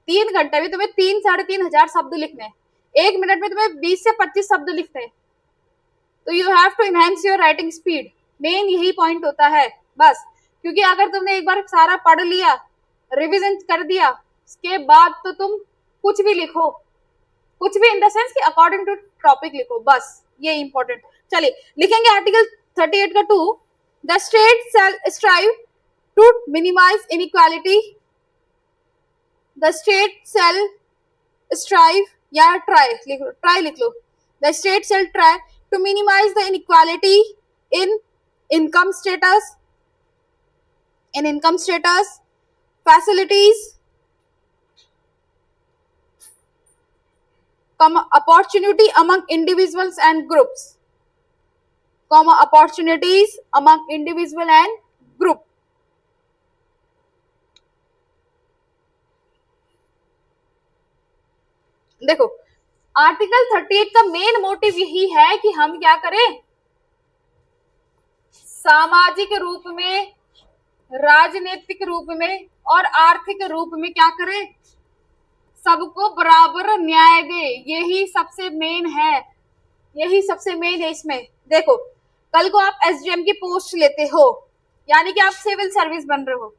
3 घंटे में तुम्हें 3-3.5 शब्द लिखने हैं, 1 मिनट में तुम्हें 20 से 25 शब्द लिखने हैं, तो you have to enhance your writing speed. Main यही पॉइंट होता है बस, क्योंकि अगर तुमने एक बार सारा पढ़ लिया, रिविजन कर दिया, उसके बाद तो तुम कुछ भी लिखो, कुछ भी इन द सेंस कि अकॉर्डिंग टू टॉपिक लिखो, बस ये इंपॉर्टेंट। चलिए लिखेंगे आर्टिकल 38 का 2, the state shall strive to minimise inequality, the state shall strive या ट्राई लिख लो, the state shall try to minimise the inequality in income status, facilities, opportunity among individuals and groups, opportunities among individual and group। देखो article 38 का main motive यही है कि हम क्या करें, सामाजिक रूप में, राजनीतिक रूप में और आर्थिक रूप में क्या करें, सबको बराबर न्याय दे। यही सबसे मेन है, यही सबसे मेन है इसमें। देखो कल को आप एसडीएम की पोस्ट लेते हो, यानी कि आप सिविल सर्विस बन रहे हो,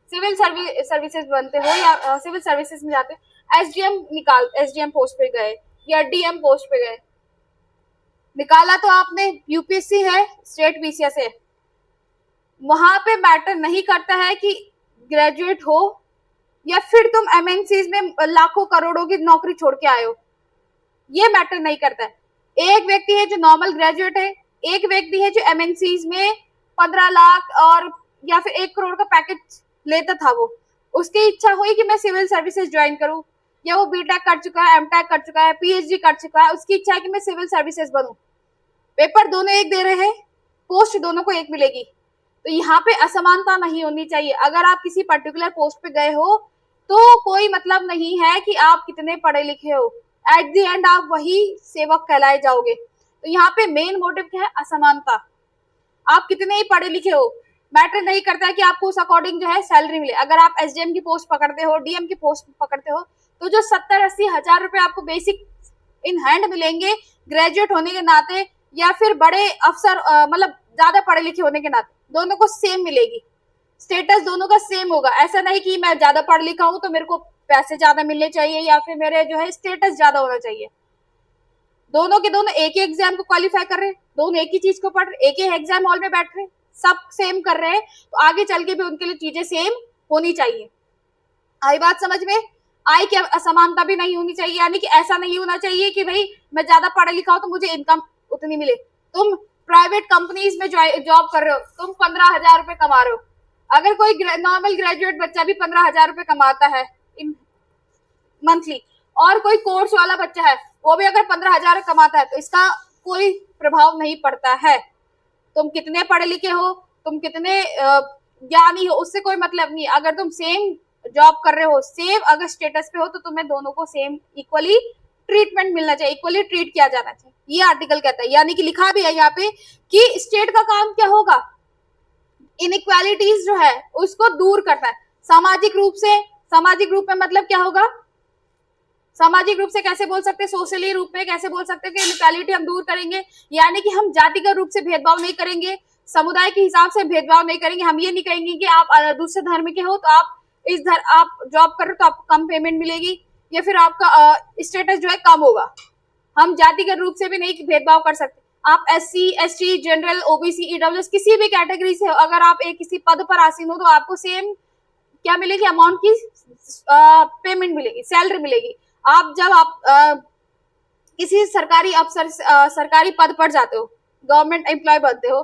सिविल सर्विसेज बनते हो या सिविल सर्विसेज में जाते हो, एसडीएम पोस्ट पे गए या डीएम पोस्ट पे गए, निकाला तो आपने यूपीएससी है, स्टेट बीसीएस है, वहां पे मैटर नहीं करता है कि ग्रेजुएट हो या फिर तुम एमएनसीज में लाखों करोड़ों की नौकरी छोड़ के आए हो, ये मैटर नहीं करता है। एक व्यक्ति है जो नॉर्मल ग्रेजुएट है, एक व्यक्ति है जो एमएनसीज में 15 लाख और या फिर 1 करोड़ का पैकेज लेता था, वो उसकी इच्छा हुई कि मैं सिविल सर्विसेज ज्वाइन करूं, या वो बीटेक कर चुका है, एमटेक कर चुका है, पीएचडी कर चुका है, उसकी इच्छा है कि मैं सिविल सर्विसेज बनूं, पेपर दोनों एक दे रहे हैं, पोस्ट दोनों को एक मिलेगी, तो यहाँ पे असमानता नहीं होनी चाहिए। अगर आप किसी पर्टिकुलर पोस्ट पे गए हो तो कोई मतलब नहीं है कि आप कितने पढ़े लिखे हो, एट द एंड आप वही सेवक कहलाए जाओगे। तो यहाँ पे मेन मोटिव क्या है, असमानता। आप कितने ही पढ़े लिखे हो, मैटर नहीं करता है कि आपको उस अकॉर्डिंग जो है सैलरी मिले। अगर आप एसडीएम की पोस्ट पकड़ते हो, डीएम की पोस्ट पकड़ते हो, तो जो 70-80 हजार रुपए आपको बेसिक इन हैंड मिलेंगे ग्रेजुएट होने के नाते, या फिर बड़े अफसर मतलब ज्यादा पढ़े लिखे होने के नाते, दोनों को सेम मिलेगी, स्टेटस दोनों का सेम होगा। ऐसा नहीं कि मैं ज्यादा पढ़ लिखा हूं तो मेरे को पैसे ज्यादा मिलने चाहिए या फिर मेरे जो है स्टेटस ज्यादा होना चाहिए। दोनों के दोनों एक ही एग्जाम को क्वालिफाई कर रहे हैं, दोनों एक ही चीज को पढ़ रहे, एक ही एग्जाम हॉल में बैठ रहे, सब सेम कर रहे हैं, तो आगे चल के भी उनके लिए चीजें सेम होनी चाहिए। आई बात समझ में? आय की असमानता भी नहीं होनी चाहिए, यानी कि ऐसा नहीं होना चाहिए कि भाई मैं ज्यादा पढ़ा लिखा हूं तो मुझे इनकम उतनी मिले। तुम प्राइवेट कंपनीज में जॉब कर रहे हो, तुम 15,000 रुपए कमा रहे हो, अगर कोई नॉर्मल ग्रेजुएट बच्चा भी 15,000 रुपए कमाता है इन मंथली, और कोई कोर्स वाला बच्चा है वो भी अगर 15,000 कमाता है, तो इसका कोई प्रभाव नहीं पड़ता है। तुम कितने पढ़े लिखे हो, तुम कितने ज्ञानी हो, उससे कोई मतलब नहीं। अगर तुम सेम जॉब कर रहे हो, सेम अगर स्टेटस पे हो, तो तुम्हें दोनों को सेम इक्वली ट्रीटमेंट मिलना चाहिए, इक्वली ट्रीट किया जाना चाहिए, ये आर्टिकल कहता है। यानी कि लिखा भी है यहाँ पे कि स्टेट का काम क्या होगा, इनइक्वालिटीज जो है उसको दूर करना है सामाजिक रूप से। सामाजिक रूप में मतलब क्या होगा, सामाजिक रूप से कैसे बोल सकते हैं, सोशली रूप में कैसे बोल सकते हैं कि इनइक्वालिटी हम दूर करेंगे, यानी कि हम जातिगत रूप से भेदभाव नहीं करेंगे, समुदाय के हिसाब से भेदभाव नहीं करेंगे। हम ये नहीं कहेंगे कि आप दूसरे धर्म के हो तो आप आप जॉब कर रहे हो तो आपको कम पेमेंट मिलेगी, या फिर आपका स्टेटस जो है कम होगा। हम जातिगत रूप से भी नहीं भेदभाव कर सकते। आप SC ST general OBC EWS किसी भी कैटेगरी से हो, अगर आप एक किसी पद पर आसीन हो तो आपको सेम क्या मिलेगी, अमाउंट की पेमेंट मिलेगी, सैलरी मिलेगी। आप जब आप किसी सरकारी अफसर सरकारी पद पर जाते हो, गवर्नमेंट एम्प्लॉय बनते हो,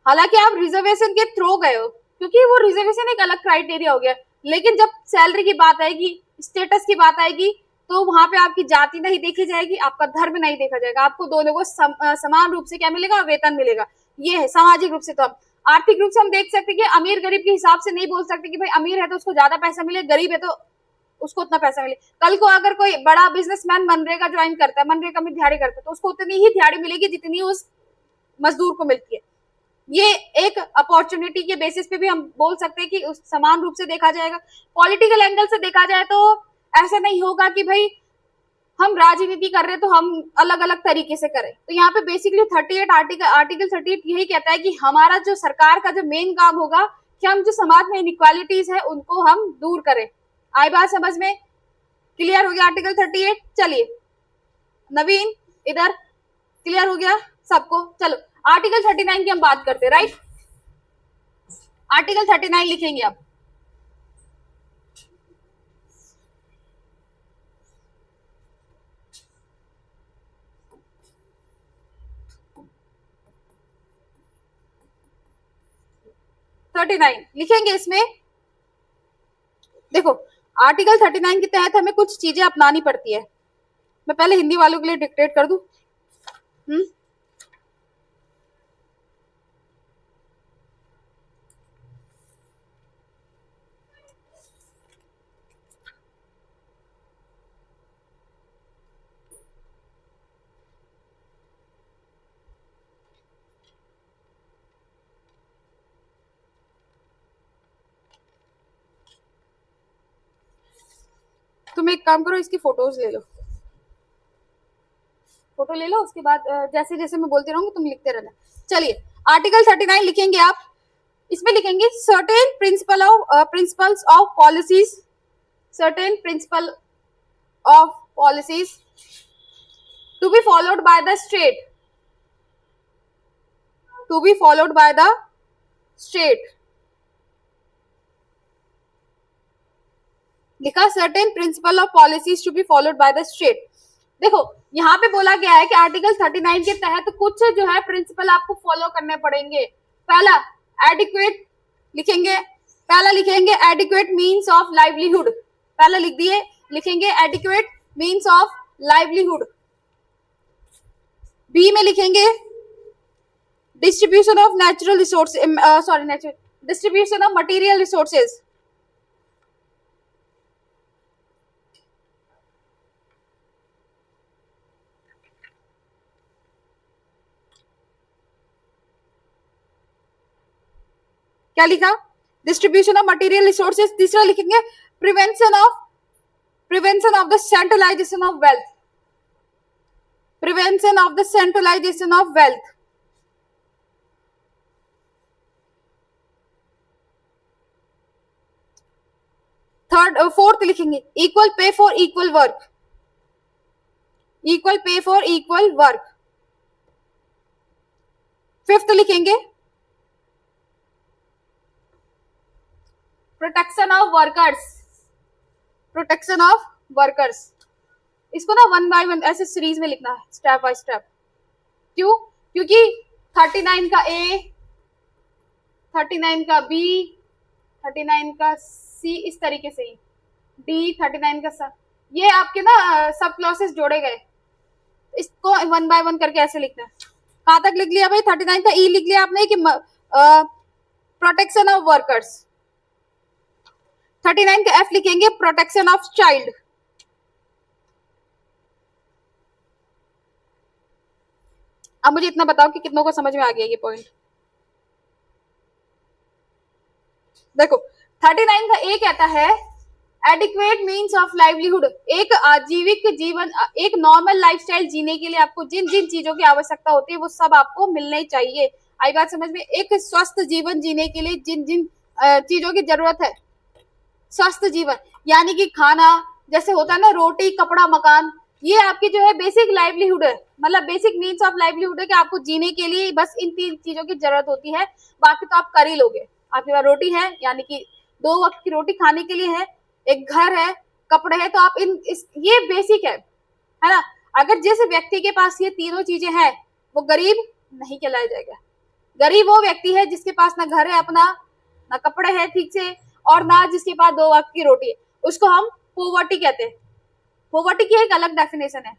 हालांकि आप रिजर्वेशन के थ्रू गए हो, क्योंकि वो रिजर्वेशन एक अलग क्राइटेरिया हो गया, लेकिन जब सैलरी की बात आएगी, स्टेटस की बात आएगी, तो वहां पे आपकी जाति नहीं देखी जाएगी, आपका धर्म नहीं देखा जाएगा, आपको दोनों को समान रूप से क्या मिलेगा, वेतन मिलेगा। ये है सामाजिक रूप से। तो हम आर्थिक रूप से हम देख सकते हैं कि अमीर गरीब के हिसाब से नहीं बोल सकते कि भाई अमीर है तो उसको ज्यादा पैसा मिले, गरीब है तो उसको उतना पैसा मिले। कल को अगर कोई बड़ा बिजनेसमैन मनरेगा ज्वाइन करता है, मनरेगा में दिहाड़ी करता है, तो उसको उतनी ही दिहाड़ी मिलेगी जितनी उस मजदूर को मिलती है। ये एक अपॉर्चुनिटी के बेसिस पे भी हम बोल सकते हैं कि उस समान रूप से देखा जाएगा। पॉलिटिकल एंगल से देखा जाए तो ऐसा नहीं होगा कि भाई हम राजनीति कर रहे हैं तो हम अलग अलग तरीके से करें। तो यहाँ पे बेसिकली 38 आर्टिकल 38 यही कहता है कि हमारा जो सरकार का जो मेन काम होगा कि हम जो समाज में इनइक्वालिटीज है उनको हम दूर करें। आई बात समझ में? क्लियर हो गया आर्टिकल 38? चलिए नवीन इधर, क्लियर हो गया सबको? चलो आर्टिकल 39 की हम बात करते हैं, राइट। आर्टिकल 39 लिखेंगे अब। लिखेंगे इसमें। देखो आर्टिकल 39 के तहत हमें कुछ चीजें अपनानी पड़ती है। मैं पहले हिंदी वालों के लिए डिक्टेट कर दूं। तुम एक काम करो, इसकी फोटोज ले लो, फोटो ले लो, उसके बाद जैसे जैसे मैं बोलती रहूंगी तुम लिखते रहना। चलिए आर्टिकल 39 लिखेंगे आप। इसमें लिखेंगे certain principles of policies, certain principle of policies to be followed by the state, to be followed by the state. लिखा certain principle of policies to be followed by the state. देखो यहाँ पे बोला गया है कि आर्टिकल 39 के तहत कुछ जो है प्रिंसिपल आपको फॉलो करने पड़ेंगे। पहला एडिक्वेट लिखेंगे, पहला लिखेंगे एडिक्वेट मीन्स ऑफ लाइवलीहुड, पहला लिख दिए, लिखेंगे adequate means of livelihood. B में लिखेंगे distribution of natural resource, distribution of material resources. क्या लिखा? Distribution of material resources. तीसरा लिखेंगे prevention of the centralisation of wealth, prevention of the centralisation of wealth. Fourth लिखेंगे equal pay for equal work, equal pay for equal work. Fifth लिखेंगे protection of workers, protection of workers. इसको ना one by one ऐसे series में लिखना है, step by step. क्यों? क्योंकि 39 का ए, 39 का बी, 39 का सी, इस तरीके से ही डी, 39 का सब, ये आपके ना सब क्लॉसेस जोड़े गए। इसको वन बाय वन करके ऐसे लिखना है। कहां तक लिख लिया भाई? 39 का ई लिख लिया आपने कि प्रोटेक्शन ऑफ वर्कर्स। 39 का एफ लिखेंगे प्रोटेक्शन ऑफ चाइल्ड। अब मुझे इतना बताओ कि कितनों को समझ में आ गया ये पॉइंट। देखो 39 का ए कहता है एडिक्वेट मीन्स ऑफ लाइवलीहुड, एक आजीविक जीवन, एक नॉर्मल लाइफस्टाइल जीने के लिए आपको जिन जिन चीजों की आवश्यकता होती है वो सब आपको मिलने चाहिए। आई बात समझ में? एक स्वस्थ जीवन जीने के लिए जिन जिन चीजों की जरूरत है, स्वस्थ जीवन यानी कि खाना, जैसे होता है ना रोटी, कपड़ा, मकान, ये आपकी जो है बेसिक लाइवलीहुड है, मतलब बेसिक मीन्स ऑफ लाइवलीहुड है कि आपको जीने के लिए बस इन 3 चीजों की जरूरत होती है, बाकी तो आप कर ही लोगे। आपके पास रोटी है यानी कि 2 वक्त की रोटी खाने के लिए है, एक घर है, कपड़े है, तो आप ये बेसिक है ना। अगर जिस व्यक्ति के पास ये तीनों चीजें हैं वो गरीब नहीं कहलाया जाएगा। गरीब वो व्यक्ति है जिसके पास ना घर है अपना, ना कपड़े हैं ठीक से, और ना जिसके पास 2 वक्त की रोटी है, उसको हम पोवर्टी कहते हैं। पोवर्टी की एक अलग डेफिनेशन है,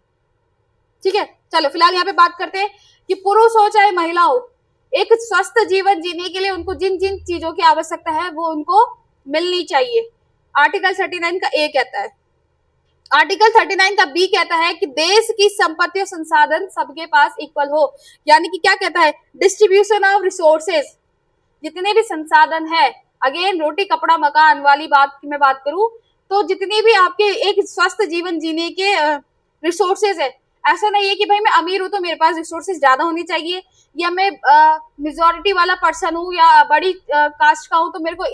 ठीक है। चलो फिलहाल यहाँ पे बात करते हैं कि पुरुष हो चाहे महिला हो, एक स्वस्थ जीवन जीने के लिए उनको जिन जिन चीजों की आवश्यकता है वो उनको मिलनी चाहिए। आर्टिकल 39 का ए कहता है। आर्टिकल 39 का बी कहता है कि देश की संपत्ति और संसाधन सबके पास इक्वल हो, यानी कि क्या कहता है? डिस्ट्रीब्यूशन ऑफ रिसोर्सेज, जितने भी संसाधन है, अगेन रोटी, कपड़ा, मकान वाली बात की मैं बात करूं तो जितने भी आपके एक स्वस्थ जीवन जीने के रिसोर्सेज है, ऐसा नहीं है कि भाई मैं अमीर हूं तो मेरे पास रिसोर्सेज ज्यादा होनी चाहिए, या मैं मेजोरिटी वाला पर्सन हूं या बड़ी कास्ट का हूं तो मेरे को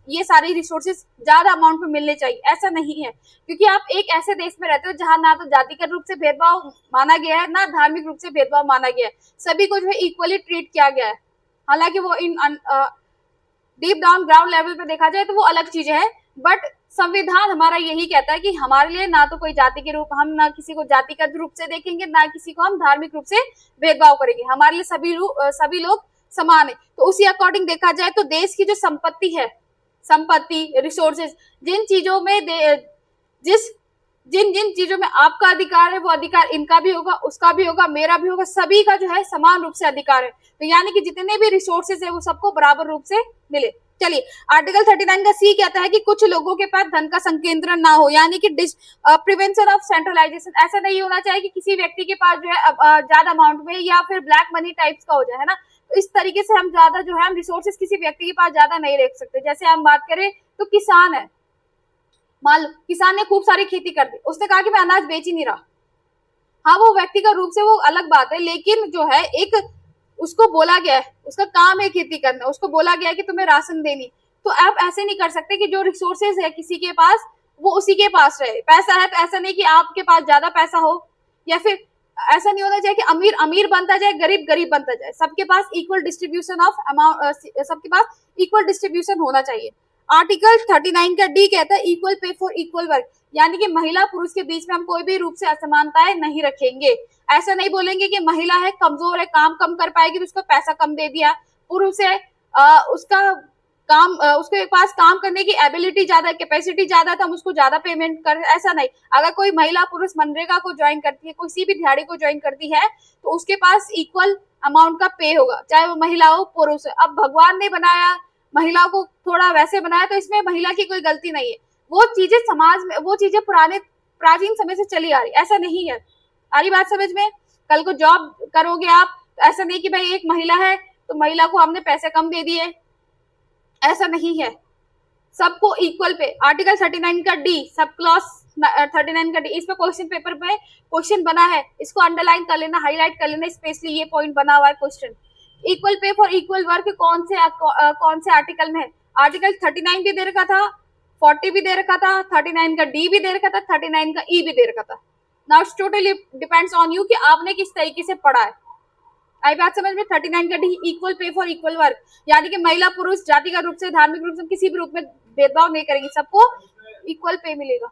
ये सारे रिसोर्सेज ज्यादा अमाउंट में मिलने चाहिए, ऐसा नहीं है। क्योंकि आप एक ऐसे देश में रहते हो जहां ना तो जातिगत रूप से भेदभाव माना गया है, ना धार्मिक रूप से भेदभाव माना गया है, सभी को जो है इक्वली ट्रीट किया गया है। हालांकि वो इन डीप डाउन ग्राउंड लेवल पे देखा जाए तो वो अलग चीजें हैं, बट संविधान हमारा यही कहता है कि हमारे लिए ना तो कोई जाति के रूप, हम ना किसी को जातिगत रूप से देखेंगे, ना किसी को हम धार्मिक रूप से भेदभाव करेंगे, हमारे लिए सभी लोग समान है। तो उसी अकॉर्डिंग देखा जाए तो देश की जो संपत्ति है, संपत्ति, रिसोर्सेज, जिन चीजों में जिन जिन चीजों में आपका अधिकार है वो अधिकार इनका भी होगा, उसका भी होगा, मेरा भी होगा, सभी का जो है समान रूप से अधिकार है। तो यानी कि जितने भी रिसोर्सेज है वो सबको बराबर रूप से मिले। चलिए आर्टिकल 39 का सी कहता है कि कुछ लोगों के पास धन का संकेंद्रण ना हो, यानी कि प्रिवेंशन ऑफ सेंट्रलाइजेशन, ऐसा नहीं होना चाहिए कि किसी व्यक्ति के पास जो है ज्यादा अमाउंट में या फिर ब्लैक मनी टाइप्स का हो जाए, है ना। तो इस तरीके से हम ज्यादा जो है हम रिसोर्सेज किसी व्यक्ति के पास ज्यादा नहीं रख सकते। जैसे हम बात करें तो किसान है, मान लो किसान ने खूब सारी खेती कर दी, उसने कहा कि मैं अनाज बेच ही नहीं रहा, हाँ वो व्यक्तिगत रूप से वो अलग बात है, लेकिन जो है एक उसको बोला गया है, उसका काम है खेती करना, उसको बोला गया है कि तुम्हें राशन देनी, तो आप ऐसे नहीं कर सकते कि जो रिसोर्सेज है किसी के पास वो उसी के पास रहे। पैसा है तो ऐसा नहीं कि आपके पास ज्यादा पैसा हो, या फिर ऐसा नहीं होना चाहिए कि अमीर अमीर बनता जाए, गरीब गरीब बनता जाए, सबके पास इक्वल डिस्ट्रीब्यूशन ऑफ अमाउंट, सबके पास इक्वल डिस्ट्रीब्यूशन होना चाहिए। आर्टिकल 39 का डी कहता है equal pay for equal work, यानी कि महिला पुरुष के बीच में हम कोई भी रूप से असमानताएं नहीं रखेंगे। ऐसा नहीं बोलेंगे कि महिला है, कमजोर है, काम कम कर पाएगी तो उसको पैसा कम दे दिया, पुरुष है उसका उसके पास काम करने की एबिलिटी ज्यादा, कैपेसिटी ज्यादा, तो हम उसको ज्यादा पेमेंट कर, ऐसा नहीं। अगर कोई महिला पुरुष मनरेगा को ज्वाइन करती है, किसी भी दिहाड़ी को ज्वाइन करती है, तो उसके पास इक्वल अमाउंट का पे होगा, चाहे वो महिला हो पुरुष है। अब भगवान ने बनाया महिला को थोड़ा वैसे बनाया, तो इसमें महिला की कोई गलती नहीं है। वो चीजें समाज में, वो चीजें पुराने प्राचीन समय से चली आ रही, ऐसा नहीं है। आ रही बात समझ में? कल को जॉब करोगे आप, तो ऐसा नहीं कि भाई एक महिला है तो महिला को हमने पैसे कम दे दिए, ऐसा नहीं है। सबको इक्वल पे। आर्टिकल 39 का डी, सब क्लॉज 39 का डी, इस पे क्वेश्चन पेपर पे क्वेश्चन बना है, इसको अंडरलाइन कर लेना, हाईलाइट कर लेना, स्पेशली ये पॉइंट बना हुआ है question. Equal pay for equal work कौन से आर्टिकल में है? आर्टिकल 39 भी दे रखा था, 40 भी दे रखा था, 39 का डी भी दे रखा था, 39 का ई भी दे रखा था। Now it's totally depends on you कि आपने किस तरीके से पढ़ा है। आई बात समझ में? 39 का D, equal pay for equal work, यानी कि महिला पुरुष जातिगत रूप से, धार्मिक रूप से, किसी भी रूप में भेदभाव नहीं करेंगे, सबको इक्वल पे मिलेगा।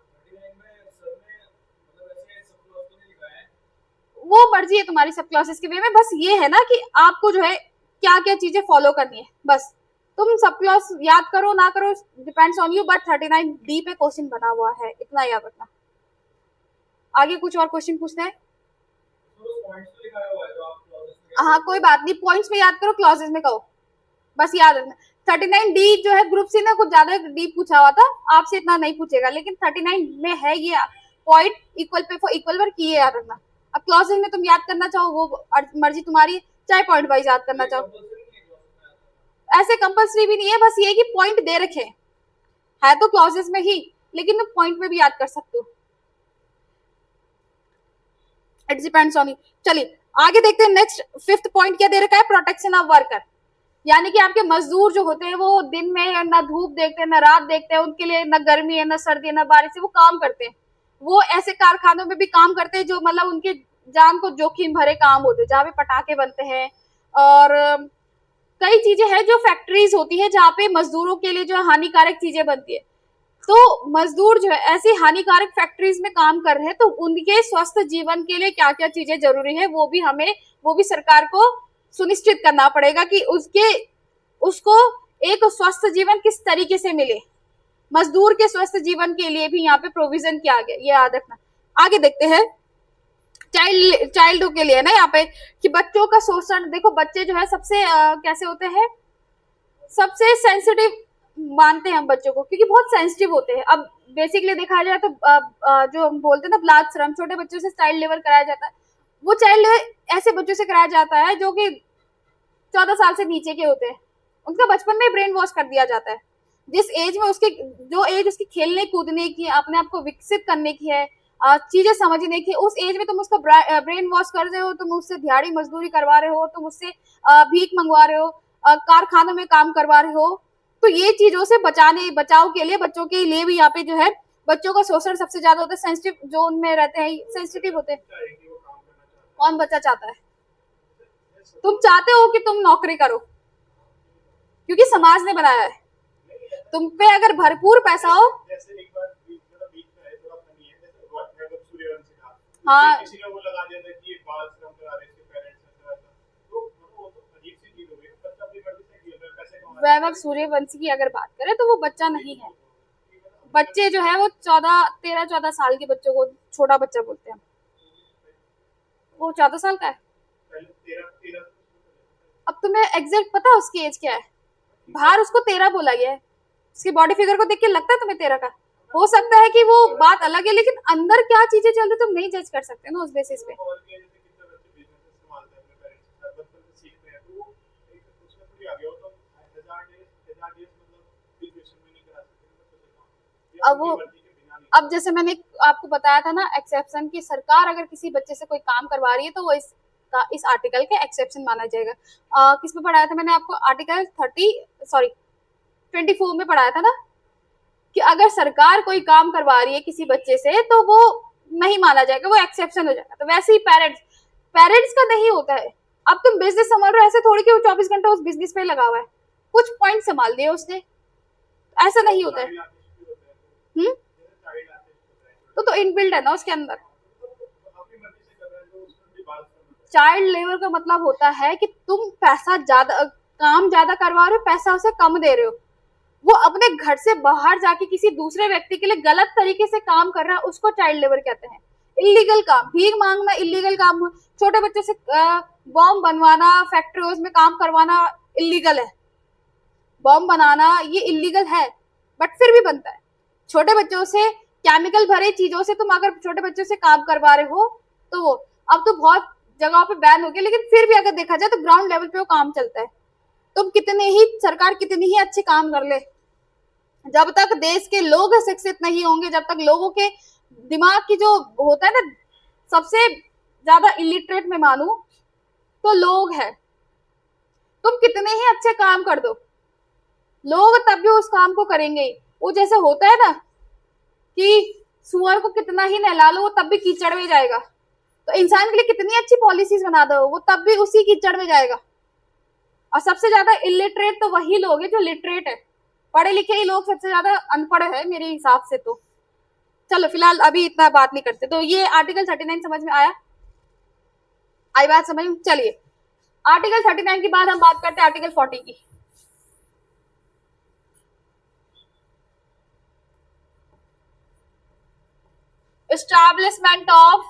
वो मर्जी है तुम्हारी सब क्लासेस के वे में, बस ये है ना कि आपको जो है क्या क्या चीजें फॉलो करनी है, बस। तुम सब क्लास याद करो ना करो, depends on you, but 39 D पे क्वेश्चन बना हुआ है, इतना याद रखना। आगे कुछ और क्वेश्चन पूछना है? हाँ कोई बात नहीं, पॉइंट्स में याद करो, क्लॉजेस में कहो, बस याद रखना। 39 डी जो है ग्रुप सी ने कुछ ज्यादा डीप पूछा हुआ था, आपसे इतना नहीं पूछेगा, लेकिन 39 में है ये point, equal pay for equal work, ये याद रखना। अब क्लॉजेस में तुम याद करना चाहो वो मर्जी तुम्हारी, चाहे पॉइंट वाइज याद करना चाहो, ऐसे कंपल्सरी भी नहीं है, बस ये कि पॉइंट दे रखे है तो क्लॉजेस में ही, लेकिन तुम पॉइंट में भी याद कर सकते हो, इट डिपेंड्स ऑन यू। चलिए आगे देखते हैं। नेक्स्ट 5th पॉइंट क्या दे रखा है? प्रोटेक्शन ऑफ वर्कर, यानी कि आपके मजदूर जो होते हैं वो दिन में ना धूप देखते हैं ना रात देखते हैं, उनके लिए ना गर्मी है ना सर्दी है ना बारिश है, वो काम करते हैं। वो ऐसे कारखानों में भी काम करते हैं जो मतलब उनके जान को जोखिम भरे काम होते हैं, जहाँ पे पटाखे बनते हैं और कई चीजें हैं, जो फैक्ट्रीज होती है जहाँ पे मजदूरों के लिए जो हानिकारक चीजें बनती है। तो मजदूर जो है ऐसी हानिकारक फैक्ट्रीज में काम कर रहे हैं, तो उनके स्वस्थ जीवन के लिए क्या क्या चीजें जरूरी है, वो भी सरकार को सुनिश्चित करना पड़ेगा कि उसको एक स्वस्थ जीवन किस तरीके से मिले। मजदूर के स्वस्थ जीवन के लिए भी यहाँ पे प्रोविजन किया गया, ये याद रखना। आगे देखते हैं। चाइल्ड के लिए ना यहाँ पे कि बच्चों का शोषण, देखो बच्चे जो है सबसे कैसे होते हैं, सबसे सेंसिटिव मानते हैं हम बच्चों को, क्योंकि बहुत सेंसिटिव होते हैं। अब बेसिकली देखा जाए तो जो हम बोलते हैं ना बाल श्रम, छोटे बच्चों से चाइल्ड लेबर कराया जाता है, वो चाइल्ड लेबर ऐसे बच्चों से कराया जाता है जो कि 14 साल से नीचे के होते हैं। उनका बचपन में ब्रेन वॉश कर दिया जाता है, जिस एज में जो एज उसकी खेलने कूदने की, अपने आप को विकसित करने की है, चीजें समझने की, उस एज में तुम उसका ब्रेन वॉश कर रहे हो, तुम उससे दिहाड़ी मजदूरी करवा रहे हो, तुम उससे भीख मंगवा रहे हो, कारखानों में काम करवा रहे हो। तो ये चीजों से बचाव के लिए बच्चों के लिए भी यहाँ पे जो है बच्चों का शोषण सबसे ज्यादा होता है। सेंसिटिव जोन में रहते हैं, सेंसिटिव होते हैं। कौन बच्चा चाहता है? तुम चाहते हो कि तुम नौकरी करो, क्योंकि समाज ने बनाया है, तुम पे अगर भरपूर पैसा हो। हाँ वैभव सूर्यवंशी की अगर बात करें तो वो बच्चा नहीं है। बच्चे जो है वो 13-14 साल के बच्चों को छोटा बच्चा बोलते हैं, वो 14 साल का है। अब तुम्हें एग्जैक्ट पता है उसकी एज क्या है? बाहर उसको 13 बोला गया है, उसकी बॉडी फिगर को देख के लगता है तुम्हें 13 का? हो सकता है कि वो बात अलग है, लेकिन अंदर क्या चीजें चल रही तुम नहीं जज कर सकते ना उस बेसिस पे। अब जैसे मैंने आपको बताया था ना एक्सेप्शन की, सरकार अगर किसी बच्चे से कोई काम करवा रही है तो वो इस आर्टिकल के एक्सेप्शन माना जाएगा। किस में पढ़ाया था मैंने आपको? आर्टिकल 24 में पढ़ाया था ना कि अगर सरकार कोई काम करवा रही है किसी बच्चे से तो वो नहीं माना जाएगा, वो एक्सेप्शन हो जाएगा। तो वैसे ही पेरेंट्स का नहीं होता है। अब तुम बिजनेस संभाल रहे हो, ऐसे थोड़ी कि वो 24 घंटा उस बिजनेस पे लगा हुआ है, कुछ पॉइंट संभाल दिए उसने, ऐसा नहीं होता है। तो इनबिल्ट है ना उसके अंदर। चाइल्ड लेबर का मतलब होता है कि तुम काम ज्यादा करवा रहे हो, पैसा उसे कम दे रहे हो। वो अपने घर से बाहर जाके किसी दूसरे व्यक्ति के लिए गलत तरीके से काम कर रहा है, उसको चाइल्ड लेबर कहते हैं। इलीगल काम, भीख मांगना इलीगल काम, छोटे बच्चों से बॉम्ब बनवाना, फैक्ट्रियों में काम करवाना इलीगल है। बॉम्ब बनाना ये इलीगल है, बट फिर भी बनता है। छोटे बच्चों से केमिकल भरे चीजों से तुम अगर छोटे बच्चों से काम करवा रहे हो तो वो अब तो बहुत जगहों पे बैन हो गया, लेकिन फिर भी अगर देखा जाए तो ग्राउंड लेवल पे वो काम चलता है। तुम कितने ही सरकार कितनी ही अच्छे काम कर ले, जब तक देश के लोग शिक्षित नहीं होंगे, जब तक लोगों के दिमाग की जो होता है ना, सबसे ज्यादा इलिटरेट में मानू तो लोग है। तुम कितने ही अच्छे काम कर दो, लोग तब भी उस काम को करेंगे। वो जैसे होता है ना कि सुअर को कितना ही नहला लो वो तब भी कीचड़ में जाएगा, तो इंसान के लिए कितनी अच्छी पॉलिसीज बना दो वो तब भी उसी कीचड़ में जाएगा। और सबसे ज्यादा इलिटरेट तो वही लोग है जो लिटरेट है, पढ़े लिखे ही लोग सबसे ज्यादा अनपढ़ है मेरे हिसाब से। तो चलो फिलहाल अभी इतना बात नहीं करते। तो ये आर्टिकल 39 समझ में आया, आई बात समझ में? चलिए आर्टिकल 39 के बाद हम बात करते हैं आर्टिकल 40 की। Establishment of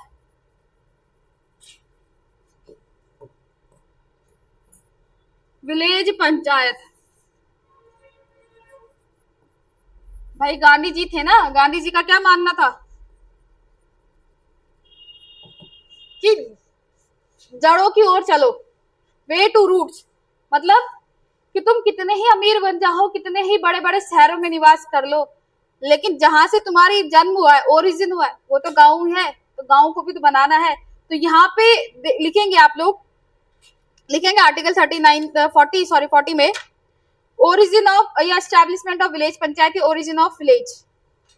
village panchayat. भाई गांधी जी थे ना, गांधी जी का क्या मानना था कि जड़ों की ओर चलो, वे टू रूट्स, मतलब कि तुम कितने ही अमीर बन जाओ, कितने ही बड़े बड़े शहरों में निवास कर लो, लेकिन जहां से तुम्हारी जन्म हुआ है, ओरिजिन हुआ है, वो तो गांव है, तो गांव को भी तो बनाना है। तो यहाँ पे लिखेंगे आप लोग, लिखेंगे आर्टिकल 40 में ओरिजिन ऑफ या establishment of village panchayat, origin of village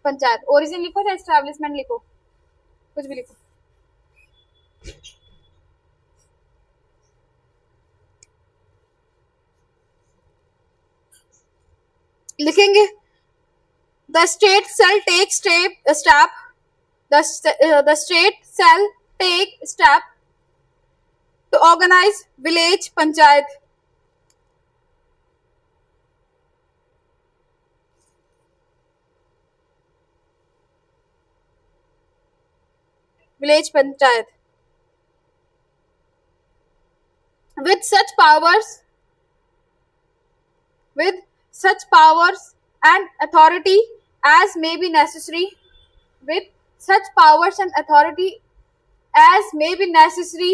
panchayat. Origin लिखो या एस्टैब्लिशमेंट लिखो, कुछ भी लिखो। लिखेंगे the state shall take step the state shall take step to organize village panchayat, village panchayat with such powers and authority as may be necessary, with such powers and authority as may be necessary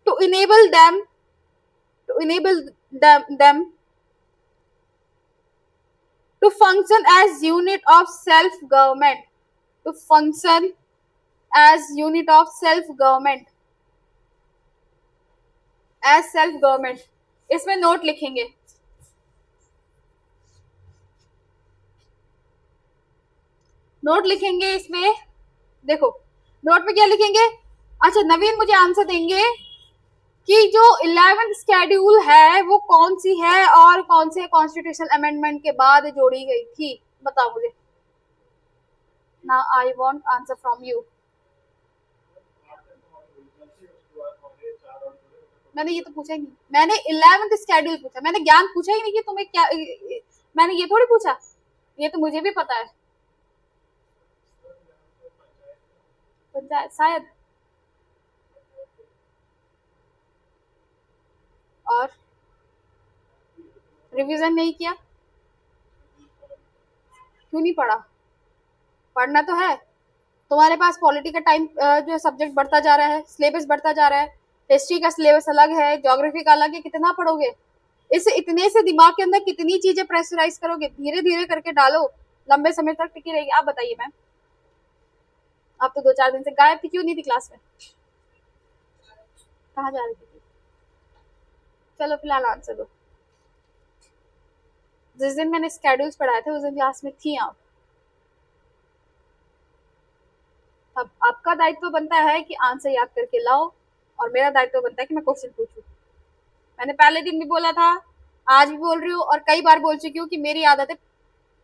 to enable them to function as unit of self government, to function as unit of self government, as self government। इसमें note लिखेंगे, note लिखेंगे इसमें, देखो note में क्या लिखेंगे। अच्छा नवीन मुझे आंसर देंगे कि जो 11th शेड्यूल है वो कौन सी है और कौन से कॉन्स्टिट्यूशनल अमेंडमेंट के बाद जोड़ी गई थी, बताओ मुझे ना। I want answer from you. मैंने ये तो पूछा ही नहीं, मैंने 11th शेड्यूल पूछा, मैंने ज्ञान पूछा ही नहीं कि तुम्हें क्या, मैंने ये थोड़ी पूछा, ये तो मुझे भी पता है। पंचायत शायद, और रिवीजन नहीं किया, क्यों नहीं पढ़ा? पढ़ना तो है, तुम्हारे पास पॉलिटी का टाइम जो सब्जेक्ट बढ़ता जा रहा है, सिलेबस बढ़ता जा रहा है, हिस्ट्री का सिलेबस अलग है, ज्योग्राफी का अलग है, कितना पढ़ोगे? इस इतने से दिमाग के अंदर कितनी चीजें प्रेशराइज करोगे? धीरे धीरे करके डालो, लंबे समय तक टिकी रहेगी। आप बताइए मैम, आप तो 2-4 दिन से गायब थी, क्यों नहीं थी क्लास में, कहाँ जा रही थी? चलो फिलहाल आंसर दो। जिस दिन मैंने स्केड्यूल्स पढ़ाए थे उस दिन क्लास में थी आप। अब आपका दायित्व बनता है कि आंसर याद करके लाओ, और मेरा दायित्व बनता है कि मैं क्वेश्चन पूछूं। मैंने पहले दिन भी बोला था, आज भी बोल रही हूँ, और कई बार बोल चुकी हूँ कि मेरी आदत है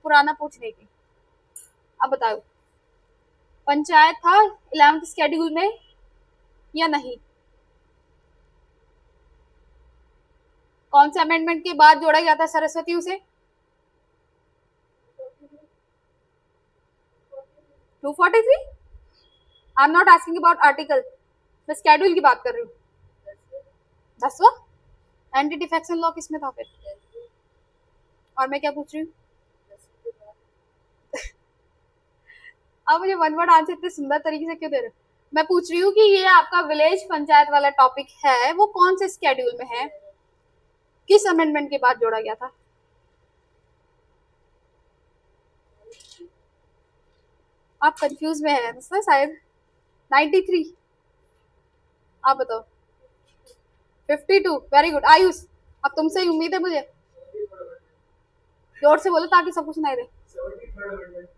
पुराना पूछने की। अब बताओ पंचायत था 11th शेड्यूल में या नहीं? कौन से अमेंडमेंट के बाद जोड़ा गया था सरस्वती उसे? 243? I am not asking about article, मैं स्केड्यूल की बात कर रही हूँ। 10वां एंटी डिफेक्शन लॉ किसमें था फिर? और मैं क्या पूछ रही हूँ? अब मुझे वन वर्ड आंसर इतने सुंदर तरीके से क्यों दे रहे हो? मैं पूछ रही हूँ कि ये आपका विलेज पंचायत वाला टॉपिक है, वो कौन से स्केड्यूल में है, किस अमेंडमेंट के बाद जोड़ा गया था? आप कंफ्यूज में हैं ना शायद। 93? आप बताओ। 52? वेरी गुड आयुष, अब तुमसे ही उम्मीद है मुझे। जोर से बोलो ताकि सबको सुनाई दे।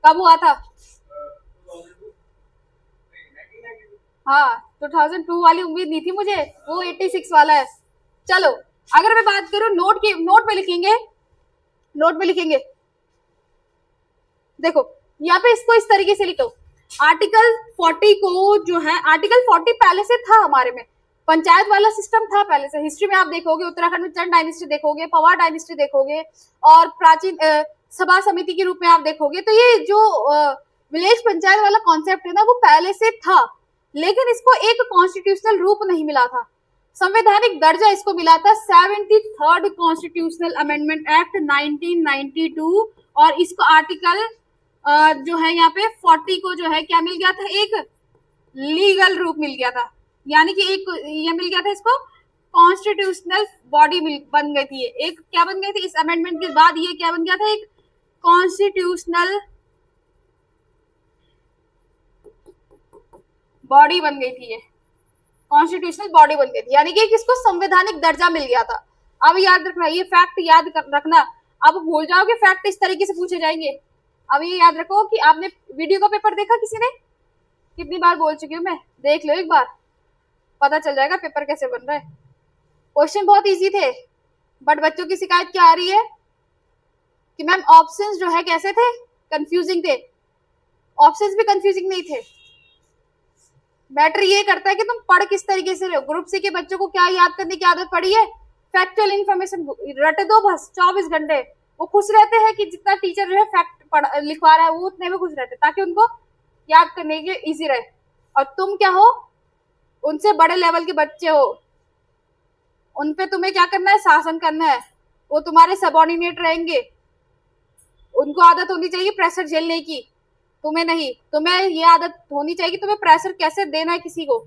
कब हुआ था? हाँ, 2002 वाली उम्मीद नहीं थी मुझे, वो 86 वाला है। चलो अगर मैं बात करूं नोट की, नोट पे लिखेंगे, नोट पे लिखेंगे, देखो यहाँ पे इसको इस तरीके से लिखो। आर्टिकल 40 को जो है, आर्टिकल 40 पहले से था हमारे में, पंचायत वाला सिस्टम था पहले से। हिस्ट्री में आप देखोगे उत्तराखंड में चंद डायनेस्टी देखोगे, पवार डायनेस्टी देखोगे, और प्राचीन सभा समिति के रूप में आप देखोगे। तो ये जो विलेज पंचायत वाला कॉन्सेप्ट है ना, वो पहले से था, लेकिन इसको एक कॉन्स्टिट्यूशनल रूप नहीं मिला था, संवैधानिक दर्जा इसको मिला था 73rd कॉन्स्टिट्यूशनल अमेंडमेंट एक्ट 1992। और इसको आर्टिकल जो है यहाँ पे 40 को जो है क्या मिल गया था, एक लीगल रूप मिल गया था, यानी कि एक ये मिल गया था इसको कॉन्स्टिट्यूशनल बॉडी बन गई थी। एक क्या बन गई थी इस अमेंडमेंट के बाद, ये क्या बन गया था, एक कॉन्स्टिट्यूशनल बॉडी बन गई थी, ये कॉन्स्टिट्यूशनल बॉडी बन गई थी, यानी कि इसको संवैधानिक दर्जा मिल गया था। अब याद रखना, ये फैक्ट याद रखना, अब भूल जाओगे फैक्ट इस तरीके से पूछे जाएंगे। अब ये याद रखो कि आपने वीडियो का पेपर देखा किसी ने? कितनी बार बोल चुकी हूँ मैं, देख लो एक बार, पता चल जाएगा पेपर कैसे बन रहा है। क्वेश्चन बहुत इजी थे, बट बच्चों की शिकायत क्या आ रही है कि मैम ऑप्शंस जो है कैसे थे, कंफ्यूजिंग थे। ऑप्शंस भी कंफ्यूजिंग नहीं थे, मैटर ये करता है कि तुम पढ़ किस तरीके से रहे हो। ग्रुप सी के बच्चों को क्या याद करने की आदत पड़ी है, फैक्चुअल इन्फॉर्मेशन रट दो बस 24 घंटे। वो खुश रहते हैं कि जितना टीचर जो है फैक्ट लिखवा रहा है वो उतने में खुश रहते हैं, ताकि उनको याद करने के इजी रहे। और तुम क्या हो, उनसे बड़े लेवल के बच्चे हो, उन पे तुम्हें क्या करना है, शासन करना है। वो तुम्हारे सबऑर्डिनेट रहेंगे, उनको आदत होनी चाहिए प्रेशर झेलने की, तुम्हें नहीं। तुम्हें ये आदत होनी चाहिए कि तुम्हें प्रेशर कैसे देना है किसी को।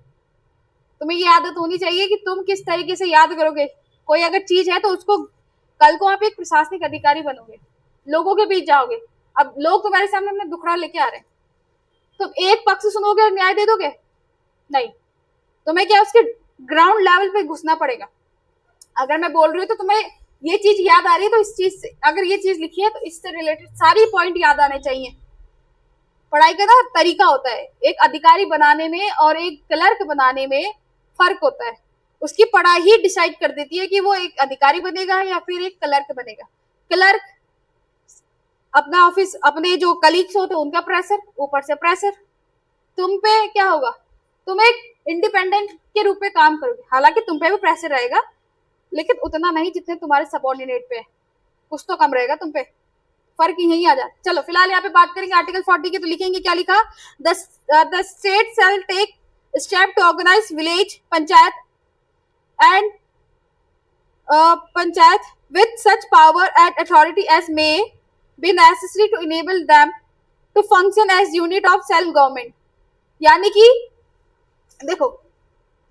तुम्हें ये आदत होनी चाहिए कि तुम किस तरीके से याद करोगे। कोई अगर चीज है तो उसको, कल को आप एक प्रशासनिक अधिकारी बनोगे, लोगों के बीच जाओगे, अब लोग तुम्हारे सामने अपने दुखड़ा लेके आ रहे हैं, तुम एक पक्ष सुनोगे और न्याय दे दोगे? नहीं, तुम्हें क्या उसके ग्राउंड लेवल पे घुसना पड़ेगा। अगर मैं बोल रही हूँ तो तुम्हें ये चीज याद आ रही है, तो इस चीज से, अगर ये चीज लिखी है तो इससे रिलेटेड सारी पॉइंट याद आने चाहिए। पढ़ाई का ना तरीका होता है, एक अधिकारी बनाने में और एक क्लर्क बनाने में फर्क होता है। उसकी पढ़ाई ही डिसाइड कर देती है कि वो एक अधिकारी बनेगा या फिर एक क्लर्क बनेगा। क्लर्क अपना ऑफिस, अपने जो कलीग्स होते हैं उनका प्रेशर, ऊपर से प्रेशर तुम पे क्या होगा, तुम एक इंडिपेंडेंट के रूप में काम करोगे। हालांकि तुम पे भी प्रेशर रहेगा, लेकिन उतना नहीं जितने तुम्हारे सबऑर्डिनेट पे है, कुछ तो कम रहेगा तुम पे, फर्क यही आ जाए। चलो फिलहाल यहाँ पे बात करेंगे आर्टिकल 40 की, तो लिखेंगे क्या लिखा, the state shall take step to organize village panchayat and panchayat with such power and authority as may be necessary to enable them to function as unit of self government। यानी कि देखो,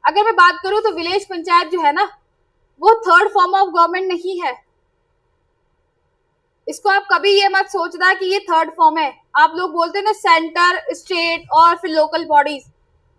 अगर मैं बात करूं तो विलेज पंचायत जो है ना, वो थर्ड फॉर्म ऑफ गवर्नमेंट नहीं है। इसको आप कभी ये मत सोचना कि ये थर्ड फॉर्म है। आप लोग बोलते हैं ना सेंटर, स्टेट और फिर लोकल बॉडीज,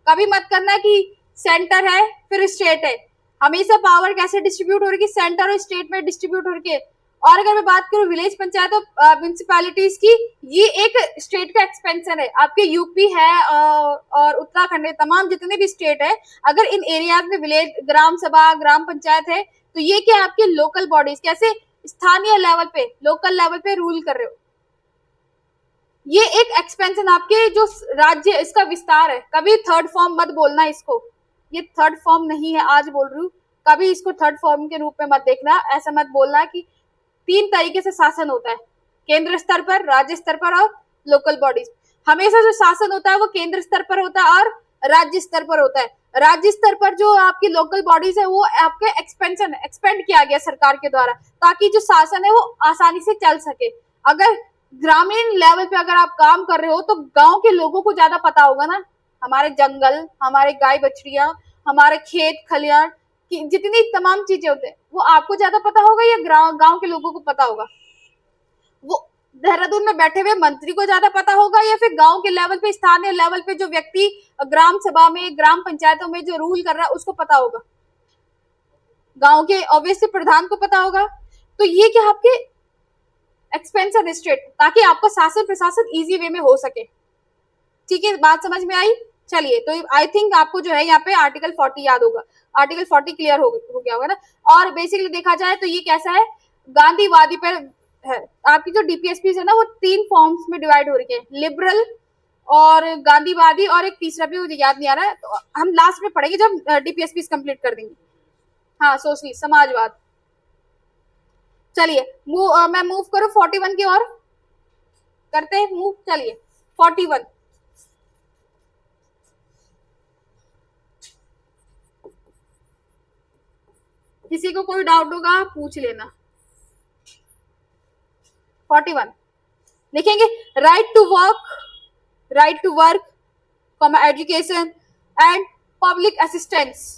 कभी मत करना कि सेंटर है फिर स्टेट है। हमेशा पावर कैसे डिस्ट्रीब्यूट हो रही है, सेंटर और स्टेट में डिस्ट्रीब्यूट हो रही है। और अगर मैं बात करूं विलेज पंचायत और म्यूनिसिपैलिटीज की, ये एक स्टेट का एक्सपेंशन है। आपके यूपी है और उत्तराखंड है, तमाम जितने भी स्टेट है, अगर इन एरियाज में विलेज ग्राम सभा, ग्राम पंचायत है, तो ये क्या आपके लोकल बॉडीज, कैसे स्थानीय लेवल पे, लोकल लेवल पे रूल कर रहे हो। ये एक एक्सपेंशन, आपके जो राज्य, इसका विस्तार है। कभी थर्ड फॉर्म मत बोलना इसको, ये थर्ड फॉर्म नहीं है, आज बोल रही हूँ, कभी इसको थर्ड फॉर्म के रूप में मत देखना, ऐसा मत बोलना कि 3 तरीके से शासन होता है, केंद्र स्तर पर, राज्य स्तर पर और लोकल बॉडीज। हमेशा जो शासन होता है वो केंद्र स्तर पर होता है और राज्य स्तर पर होता है। राज्य स्तर पर जो आपकी लोकल बॉडीज है वो आपके एक्सपेंड किया गया सरकार के द्वारा, ताकि जो शासन है वो आसानी से चल सके। अगर ग्रामीण लेवल पे अगर आप काम कर रहे हो तो गांव के लोगों को ज्यादा पता होगा ना, हमारे जंगल, हमारे गाय बछड़ियां, हमारे खेत खलियान की जितनी तमाम चीजें होते हैं वो आपको ज्यादा पता होगा या गांव के लोगों को पता होगा? वो देहरादून में बैठे हुए मंत्री को ज्यादा पता होगा या फिर गांव के लेवल पे, स्थानीय लेवल पे जो व्यक्ति ग्राम सभा में, ग्राम पंचायतों में जो रूल कर रहा है उसको पता होगा? गांव के ऑब्वियसली प्रधान को पता होगा। तो ये क्या आपके एक्सपेंस रजिस्ट्रेट, ताकि आपका शासन प्रशासन इजी वे में हो सके। ठीक है, बात समझ में आई? चलिए, तो आई थिंक आपको जो है यहाँ पे आर्टिकल 40 याद होगा, आर्टिकल 40 क्लियर हो गया होगा ना। और बेसिकली देखा जाए तो ये कैसा है, गांधीवादी पर है। आपकी जो डीपीएसपी है ना वो 3 फॉर्म्स में डिवाइड हो रही है, लिबरल और गांधीवादी और एक तीसरा भी मुझे याद नहीं आ रहा है, तो हम लास्ट में पढ़ेंगे जब डीपीएसपी कंप्लीट कर देंगे। हाँ, सोशलिस्ट, समाजवाद। चलिए मैं मूव करूं 41 की ओर, करते हैं मूव। चलिए 41, किसी को कोई डाउट होगा पूछ लेना। 41 लिखेंगे, right to work, education and public assistance.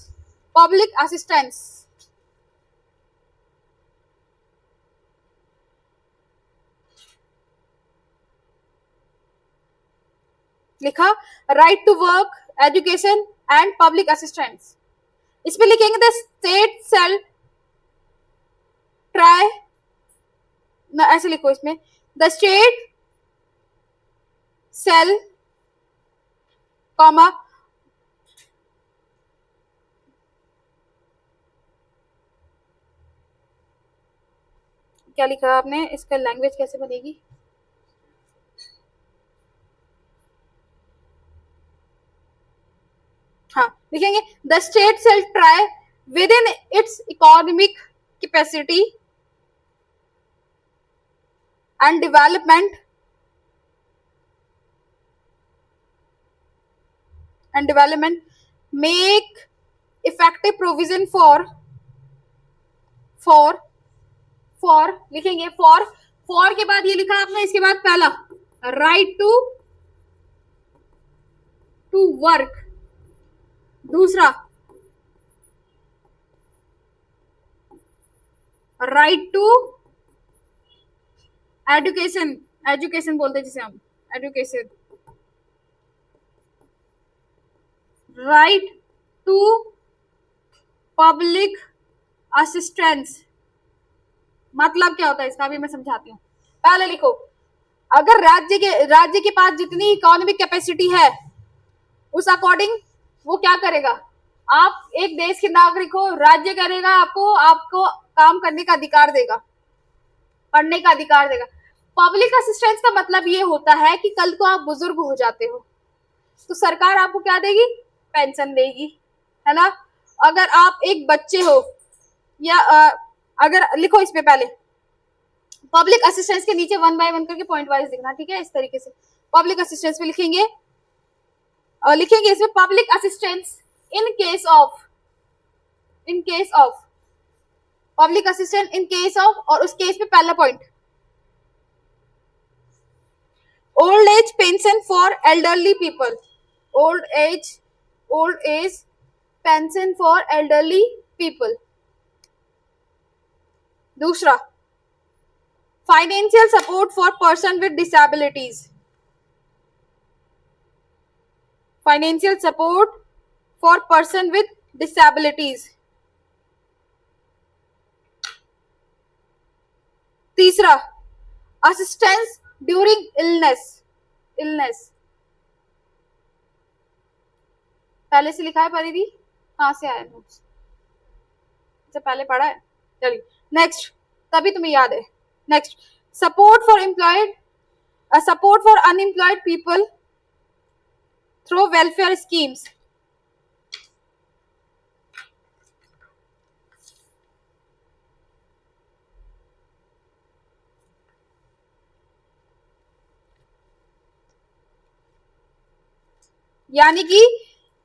लिखा, right to work, education and public assistance. इसमें लिखेंगे द स्टेट सेल ट्राई, ऐसे लिखो इसमें, द स्टेट सेल कॉमा क्या लिखा आपने, इसका लैंग्वेज कैसे बनेगी? हाँ, लिखेंगे the state shall try within its economic capacity and development make effective provision for लिखेंगे फॉर के बाद ये लिखा आपने, इसके बाद पहला राइट टू वर्क, दूसरा राइट टू एजुकेशन बोलते हैं जिसे हम, education, right to public assistance. मतलब क्या होता है इसका भी मैं समझाती हूँ। पहले लिखो, अगर राज्य के पास जितनी इकोनॉमिक कैपेसिटी है उस अकॉर्डिंग वो क्या करेगा, आप एक देश के नागरिक हो, राज्य करेगा आपको काम करने का अधिकार देगा, पढ़ने का अधिकार देगा। पब्लिक असिस्टेंस का मतलब ये होता है कि कल को आप बुजुर्ग हो जाते हो तो सरकार आपको क्या देगी, पेंशन देगी, है ना। अगर आप एक बच्चे हो या अगर लिखो इसमें पहले पब्लिक असिस्टेंस के नीचे 1 बाय 1 करके पॉइंट वाइज लिखना, ठीक है, इस तरीके से पब्लिक असिस्टेंस में लिखेंगे इसमें public assistance in case of public assistant in case of, और उस केस में पहला point old age pension for elderly people, old age pension for elderly people. दूसरा financial support for person with disabilities, financial support for person with disabilities. तीसरा assistance during illness. पहले से लिखा है परिधि, कहां से आया नोट्स, अच्छा पहले पढ़ा है, चलिए नेक्स्ट, तभी तुम्हें याद है। Next support for unemployed people through welfare schemes. यानी कि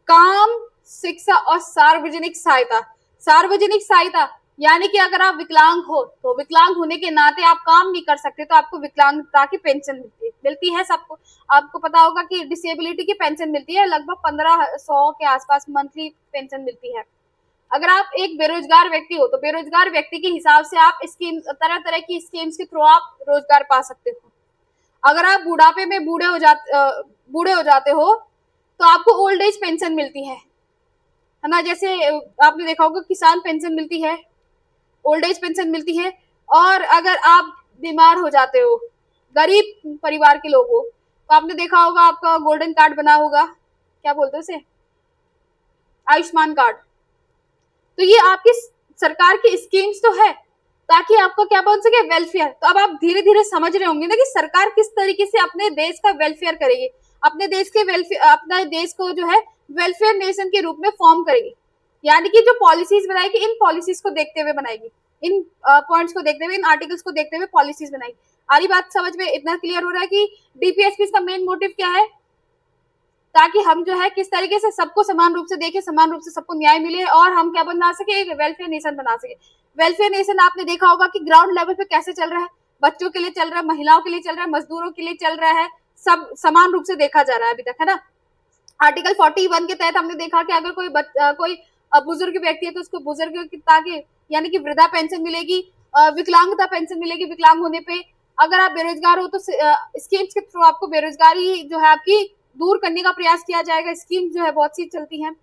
काम, शिक्षा और सार्वजनिक सहायता। सार्वजनिक सहायता यानी कि अगर आप विकलांग हो तो विकलांग होने के नाते आप काम नहीं कर सकते तो आपको विकलांगता की पेंशन मिलती है सबको। आपको पता होगा कि डिसेबिलिटी की पेंशन मिलती है, लगभग 1500 के आसपास मंथली पेंशन मिलती है। अगर आप एक बेरोजगार व्यक्ति हो तो बेरोजगार व्यक्ति के हिसाब से आप स्कीम, तरह तरह की स्कीम्स के थ्रू आप रोजगार पा सकते हो। अगर आप बुढ़ापे में बूढ़े हो जाते हो तो आपको ओल्ड एज पेंशन मिलती है ना। जैसे आपने देखा होगा किसान पेंशन मिलती है, ओल्ड एज पेंशन मिलती है। और अगर आप बीमार हो जाते हो, गरीब परिवार के लोग हो, तो आपने देखा होगा आपका गोल्डन कार्ड बना होगा, क्या बोलते हैं उसे, आयुष्मान कार्ड। तो ये आपकी सरकार की स्कीम्स तो है ताकि आपका क्या बन सके, वेलफेयर। तो अब आप धीरे धीरे समझ रहे होंगे ना कि सरकार किस तरीके से अपने देश का वेलफेयर करेगी, अपने देश के वेलफेयर, अपने देश को जो है वेलफेयर नेशन के रूप में फॉर्म करेगी। यानी कि जो पॉलिसीज बनाएगी, इन पॉलिसीज को देखते हुए बनाएगी, इन पॉइंट्स को देखते हुए, इन आर्टिकल्स को देखते हुए पॉलिसीज बनाएगी। आरी बात समझ में इतना क्लियर हो रहा है कि डीपीएसपी का मेन मोटिव क्या है, ताकि हम जो है किस तरीके से सबको समान रूप से देखें, समान रूप से सबको न्याय मिले और हम क्या बना सके, एक वेलफेयर नेशन बना सके। वेलफेयर नेशन आपने देखा होगा कि ग्राउंड लेवल पे कैसे चल रहा है, बच्चों के लिए चल रहा है, महिलाओं के लिए चल रहा है, मजदूरों के लिए चल रहा है, सब समान रूप से देखा जा रहा है अभी तक, है ना। आर्टिकल 41 के तहत हमने देखा कि अगर कोई बुजुर्ग व्यक्ति है तो उसको बुजुर्गता के यानी कि वृद्धा पेंशन मिलेगी, विकलांगता पेंशन मिलेगी विकलांग होने पे। अगर आप बेरोजगार हो तो स्कीम्स के थ्रू आपको बेरोजगारी जो है आपकी दूर करने का प्रयास किया जाएगा। स्कीम जो है बहुत सी चलती हैं।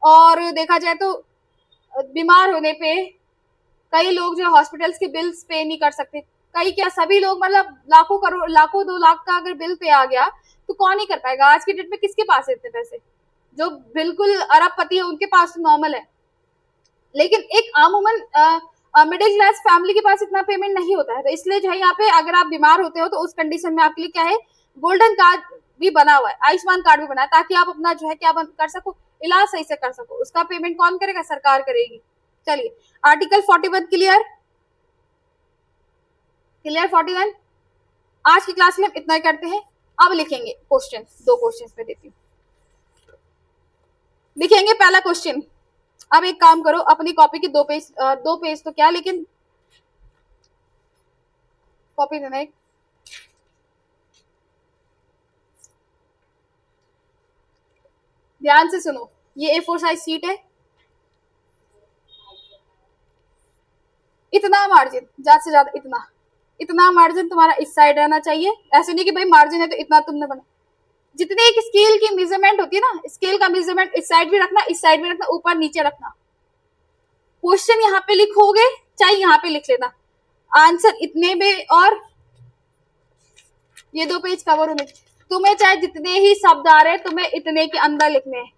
और देखा जाए तो बीमार होने पे कई लोग जो हॉस्पिटल्स के बिल्स पे नहीं कर सकते, कई क्या सभी लोग, मतलब लाखों करोड़, लाखों 2 लाख का अगर बिल पे आ गया तो कौन ही कर पाएगा। आज की डेट में किसके पास है इतने पैसे, जो बिल्कुल अरबपति है उनके पास तो नॉर्मल है, लेकिन एक आम वुमन मिडिल क्लास फैमिली के पास इतना पेमेंट नहीं होता है। तो इसलिए जो है यहाँ पे अगर आप बीमार होते हो तो उस कंडीशन में आपके लिए क्या है, गोल्डन कार्ड भी बना हुआ है, आयुष्मान कार्ड भी बना है, ताकि आप अपना जो है क्या कर सको, इलाज सही से कर सको। उसका पेमेंट कौन करेगा, सरकार करेगी। चलिए आर्टिकल 41 क्लियर, क्लियर 41। आज की क्लास में हम इतना ही करते हैं। अब लिखेंगे क्वेश्चन, 2 क्वेश्चन में देती हूँ, लिखेंगे पहला क्वेश्चन। अब एक काम करो, अपनी कॉपी के 2 पेज तो क्या, लेकिन कॉपी देना एक, ध्यान से सुनो। ये A4 साइज सीट है, इतना मार्जिन, ज्यादा से ज्यादा इतना मार्जिन तुम्हारा इस साइड रहना चाहिए। ऐसे नहीं कि भाई मार्जिन है तो इतना तुमने बना, जितने एक स्केल की मेजरमेंट होती है ना, स्केल का मेजरमेंट इस साइड भी रखना, इस साइड भी रखना, ऊपर नीचे रखना। क्वेश्चन यहाँ पे लिखोगे चाहे यहाँ पे लिख लेना, आंसर इतने में, और ये 2 पेज कवर होने, तुम्हें चाहे जितने ही शब्द आ रहे हैं तुम्हें इतने के अंदर लिखने हैं।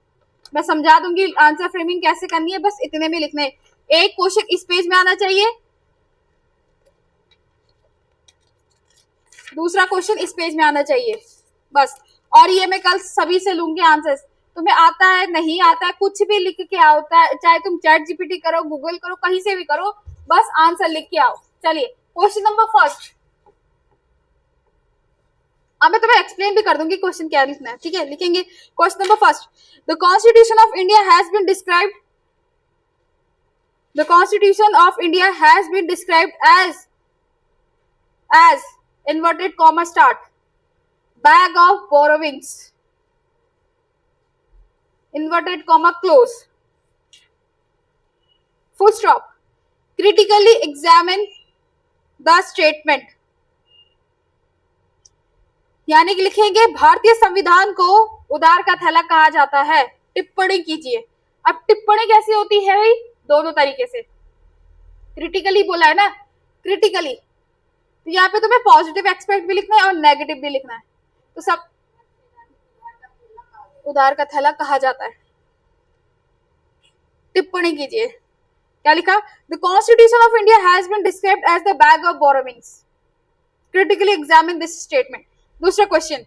मैं समझा दूंगी आंसर फ्रेमिंग कैसे करनी है, बस इतने में लिखने हैं। एक क्वेश्चन इस पेज में आना चाहिए, दूसरा क्वेश्चन इस पेज में आना चाहिए, बस। और ये मैं कल सभी से लूंगी आंसर्स, तुम्हें आता है नहीं आता है कुछ भी लिख के आता है, चाहे तुम चैट जीपीटी करो, गूगल करो, कहीं से भी करो, बस आंसर लिख के आओ। चलिए क्वेश्चन नंबर फर्स्ट, अब मैं तुम्हें एक्सप्लेन भी कर दूंगी क्वेश्चन क्या लिखना है, ठीक है। लिखेंगे question number first, the constitution of India has been described, the constitution of India has been described as inverted comma start bag of borrowings inverted comma close full stop critically examine the statement। यानी कि लिखेंगे भारतीय संविधान को उधार का थैला कहा जाता है, टिप्पणी कीजिए। अब टिप्पणी कैसी होती है भाई, दोनों तरीके से, क्रिटिकली बोला है ना, क्रिटिकली, तो यहाँ पे तुम्हें पॉजिटिव एक्सपेक्ट भी लिखना है और नेगेटिव भी लिखना है। तो सब उधार का थैला कहा जाता है, टिप्पणी कीजिए। क्या लिखा, the constitution of India has been described as the bag of borrowings, critically examine this statement. दूसरा question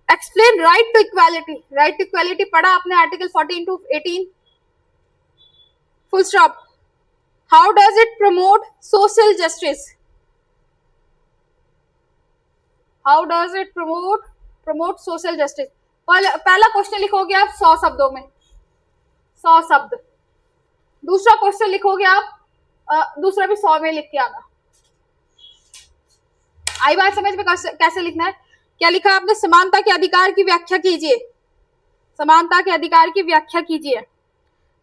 explain right to equality. Right to equality पढ़ा आपने, article 14 to 18, full stop. How does it promote social justice? How does it promote promote social justice. पहला question लिखोगे आप 100 शब्दों में, 100 शब्द। दूसरा क्वेश्चन लिखोगे आप दूसरा भी 100 में लिख के आना। आई बात समझ में कैसे लिखना है? क्या लिखा आपने? समानता के अधिकार की व्याख्या कीजिए, समानता के अधिकार की व्याख्या कीजिए।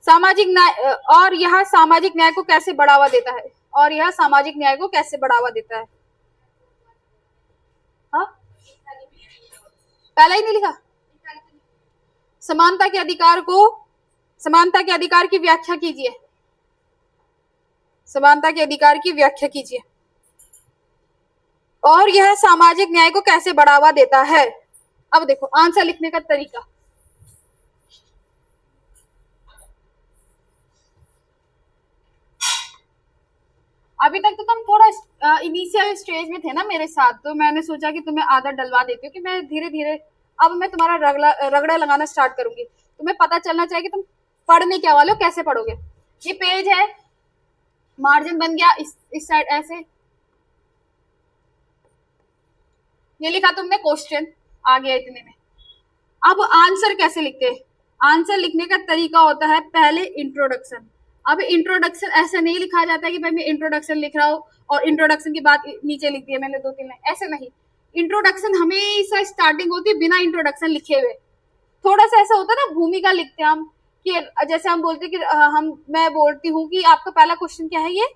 सामाजिक न्याय, और यह सामाजिक न्याय को कैसे बढ़ावा देता है, और यह सामाजिक न्याय को कैसे बढ़ावा देता है। हाँ, पहला ही नहीं लिखा? समानता के अधिकार को, समानता के अधिकार की व्याख्या कीजिए, समानता के अधिकार की व्याख्या कीजिए, और यह सामाजिक न्याय को कैसे बढ़ावा देता है। अब देखो आंसर लिखने का तरीका। अभी तक तो तुम थोड़ा इनिशियल स्टेज में थे ना मेरे साथ, तो मैंने सोचा कि तुम्हें आदत डलवा देती हूँ कि मैं धीरे धीरे, अब मैं तुम्हारा रगड़ा लगाना स्टार्ट करूंगी। तुम्हें पता चलना चाहिए कि तुम पढ़ने क्या वाले हो, कैसे पढ़ोगे। ये पेज है, मार्जिन बन गया इस साइड ऐसे, ये लिखा तुमने क्वेश्चन, आ गया इतने में। अब आंसर कैसे लिखते हैं? आंसर लिखने का तरीका होता है पहले इंट्रोडक्शन। अब इंट्रोडक्शन ऐसे नहीं लिखा जाता है कि भाई मैं इंट्रोडक्शन लिख रहा हूँ और इंट्रोडक्शन की बात नीचे लिख दिया मैंने 2-3 लाइन, ऐसे नहीं। इंट्रोडक्शन हमेशा स्टार्टिंग होती है बिना इंट्रोडक्शन लिखे हुए। थोड़ा सा ऐसा होता है ना, भूमिका लिखते हैं हम, कि जैसे हम बोलते हैं कि मैं बोलती हूँ कि आपका पहला क्वेश्चन क्या है ये,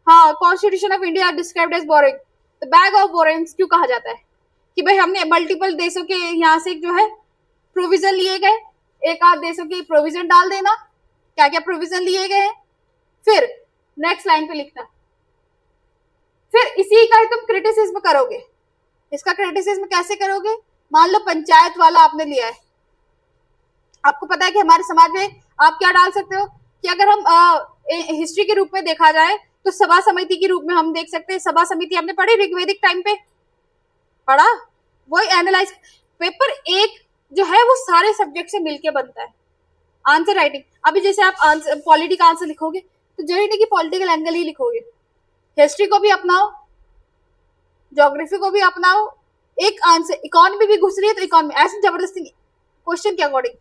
हाँ, constitution of India described as borrowing, the bag of borrowings क्यों कहा जाता है? कि भाई हमने मल्टीपल देशों के यहाँ से जो है प्रोविजन लिए गए, एक आध देशों की प्रोविजन डाल देना, क्या क्या प्रोविजन लिए गए हैं, फिर नेक्स्ट लाइन पे लिखना, फिर इसी का ही तुम क्रिटिसिज्म करोगे। इसका क्रिटिसिज्म कैसे करोगे? मान लो पंचायत वाला आपने लिया है, आपको पता है कि हमारे समाज में आप क्या डाल सकते हो कि अगर हम हिस्ट्री के रूप में देखा जाए तो सभा समिति के रूप में हम देख सकते हैं। सभा समिति आपने पढ़ी ऋग्वेदिक टाइम पे? पढ़ा? वही एनालाइज पेपर एक जो है वो सारे सब्जेक्ट से मिलके बनता है। आंसर राइटिंग, अभी जैसे आप आंसर पॉलिटी का आंसर लिखोगे तो जरूरी नहीं कि पॉलिटिकल एंगल ही लिखोगे, हिस्ट्री को भी अपनाओ, ज्योग्राफी को भी अपनाओ, एक आंसर इकोनॉमी भी घुस रही है तो इकोनॉमी, ऐसे जबरदस्ती क्वेश्चन के अकॉर्डिंग।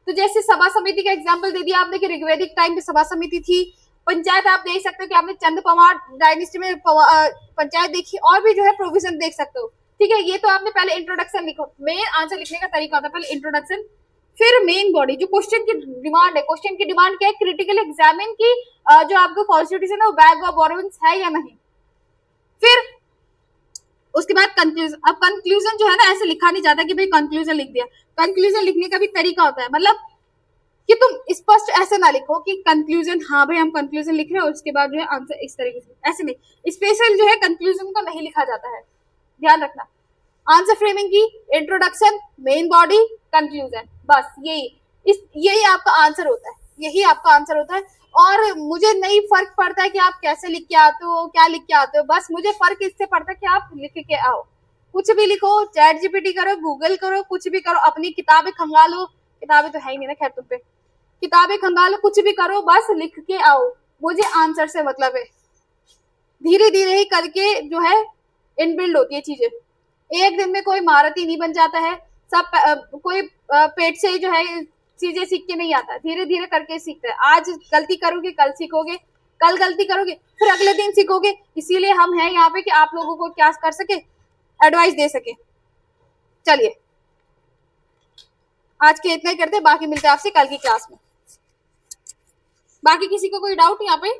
तो जैसे सभा समिति का एग्जाम्पल दे दिया आपने कि ऋग्वेदिक टाइम पे सभा समिति थी। पंचायत आप देख सकते हो कि आपने चंद पवार डायनेस्टी में पंचायत देखी, और भी जो है प्रोविजन देख सकते हो। ठीक है, ये तो आपने पहले इंट्रोडक्शन लिखो। मेन आंसर लिखने का तरीका होता है पहले इंट्रोडक्शन, फिर मेन बॉडी जो क्वेश्चन की डिमांड है। क्वेश्चन की डिमांड क्या है? क्रिटिकल एग्जामिन की जो आपका कॉन्स्टिट्यूशन है वो बैग ऑफ बोरोइंग्स है या नहीं। फिर उसके बाद कंक्लूजन। अब कंक्लूजन जो है ना ऐसे लिखा नहीं जाता कि भाई कंक्लूजन लिख दिया। कंक्लूजन लिखने का भी तरीका होता है, मतलब कि तुम स्पष्ट ऐसे ना लिखो कि कंक्लूजन, हाँ भाई हम कंक्लूजन लिख रहे हैं और उसके बाद जो है आंसर इस तरीके से, ऐसे नहीं। स्पेशल जो है कंक्लूजन को नहीं लिखा जाता है, ध्यान रखना। आंसर फ्रेमिंग की इंट्रोडक्शन, मेन बॉडी, कंक्लूजन, बस यही आपका आंसर होता है, यही आपका आंसर होता है। और मुझे नहीं फर्क पड़ता है कि आप कैसे लिख के आते हो, क्या लिख के आते हो, बस मुझे फर्क इससे पड़ता है कि आप लिख के आओ। कुछ भी लिखो, चैट जीपीटी करो, गूगल करो, कुछ भी करो, अपनी किताबें खंगालो, किताबें तो है ही नहीं ना खैर तुम पे, किताबें खंगालो, कुछ भी करो, बस लिख के आओ, मुझे आंसर से मतलब है। धीरे धीरे ही करके जो है इनबिल्ड होती है चीजें, एक दिन में कोई महारथी नहीं बन जाता है। सब कोई पेट से ही जो है चीजें सीख के नहीं आता, धीरे धीरे करके सीखता है। आज गलती करोगे कल सीखोगे, कल गलती करोगे फिर अगले दिन सीखोगे। इसीलिए हम हैं यहाँ पे कि आप लोगों को क्या कर सके, एडवाइस दे सके। चलिए आज के इतना ही करते हैं, बाकी मिलते हैं आपसे कल की क्लास में। बाकी किसी को कोई डाउट यहाँ पे?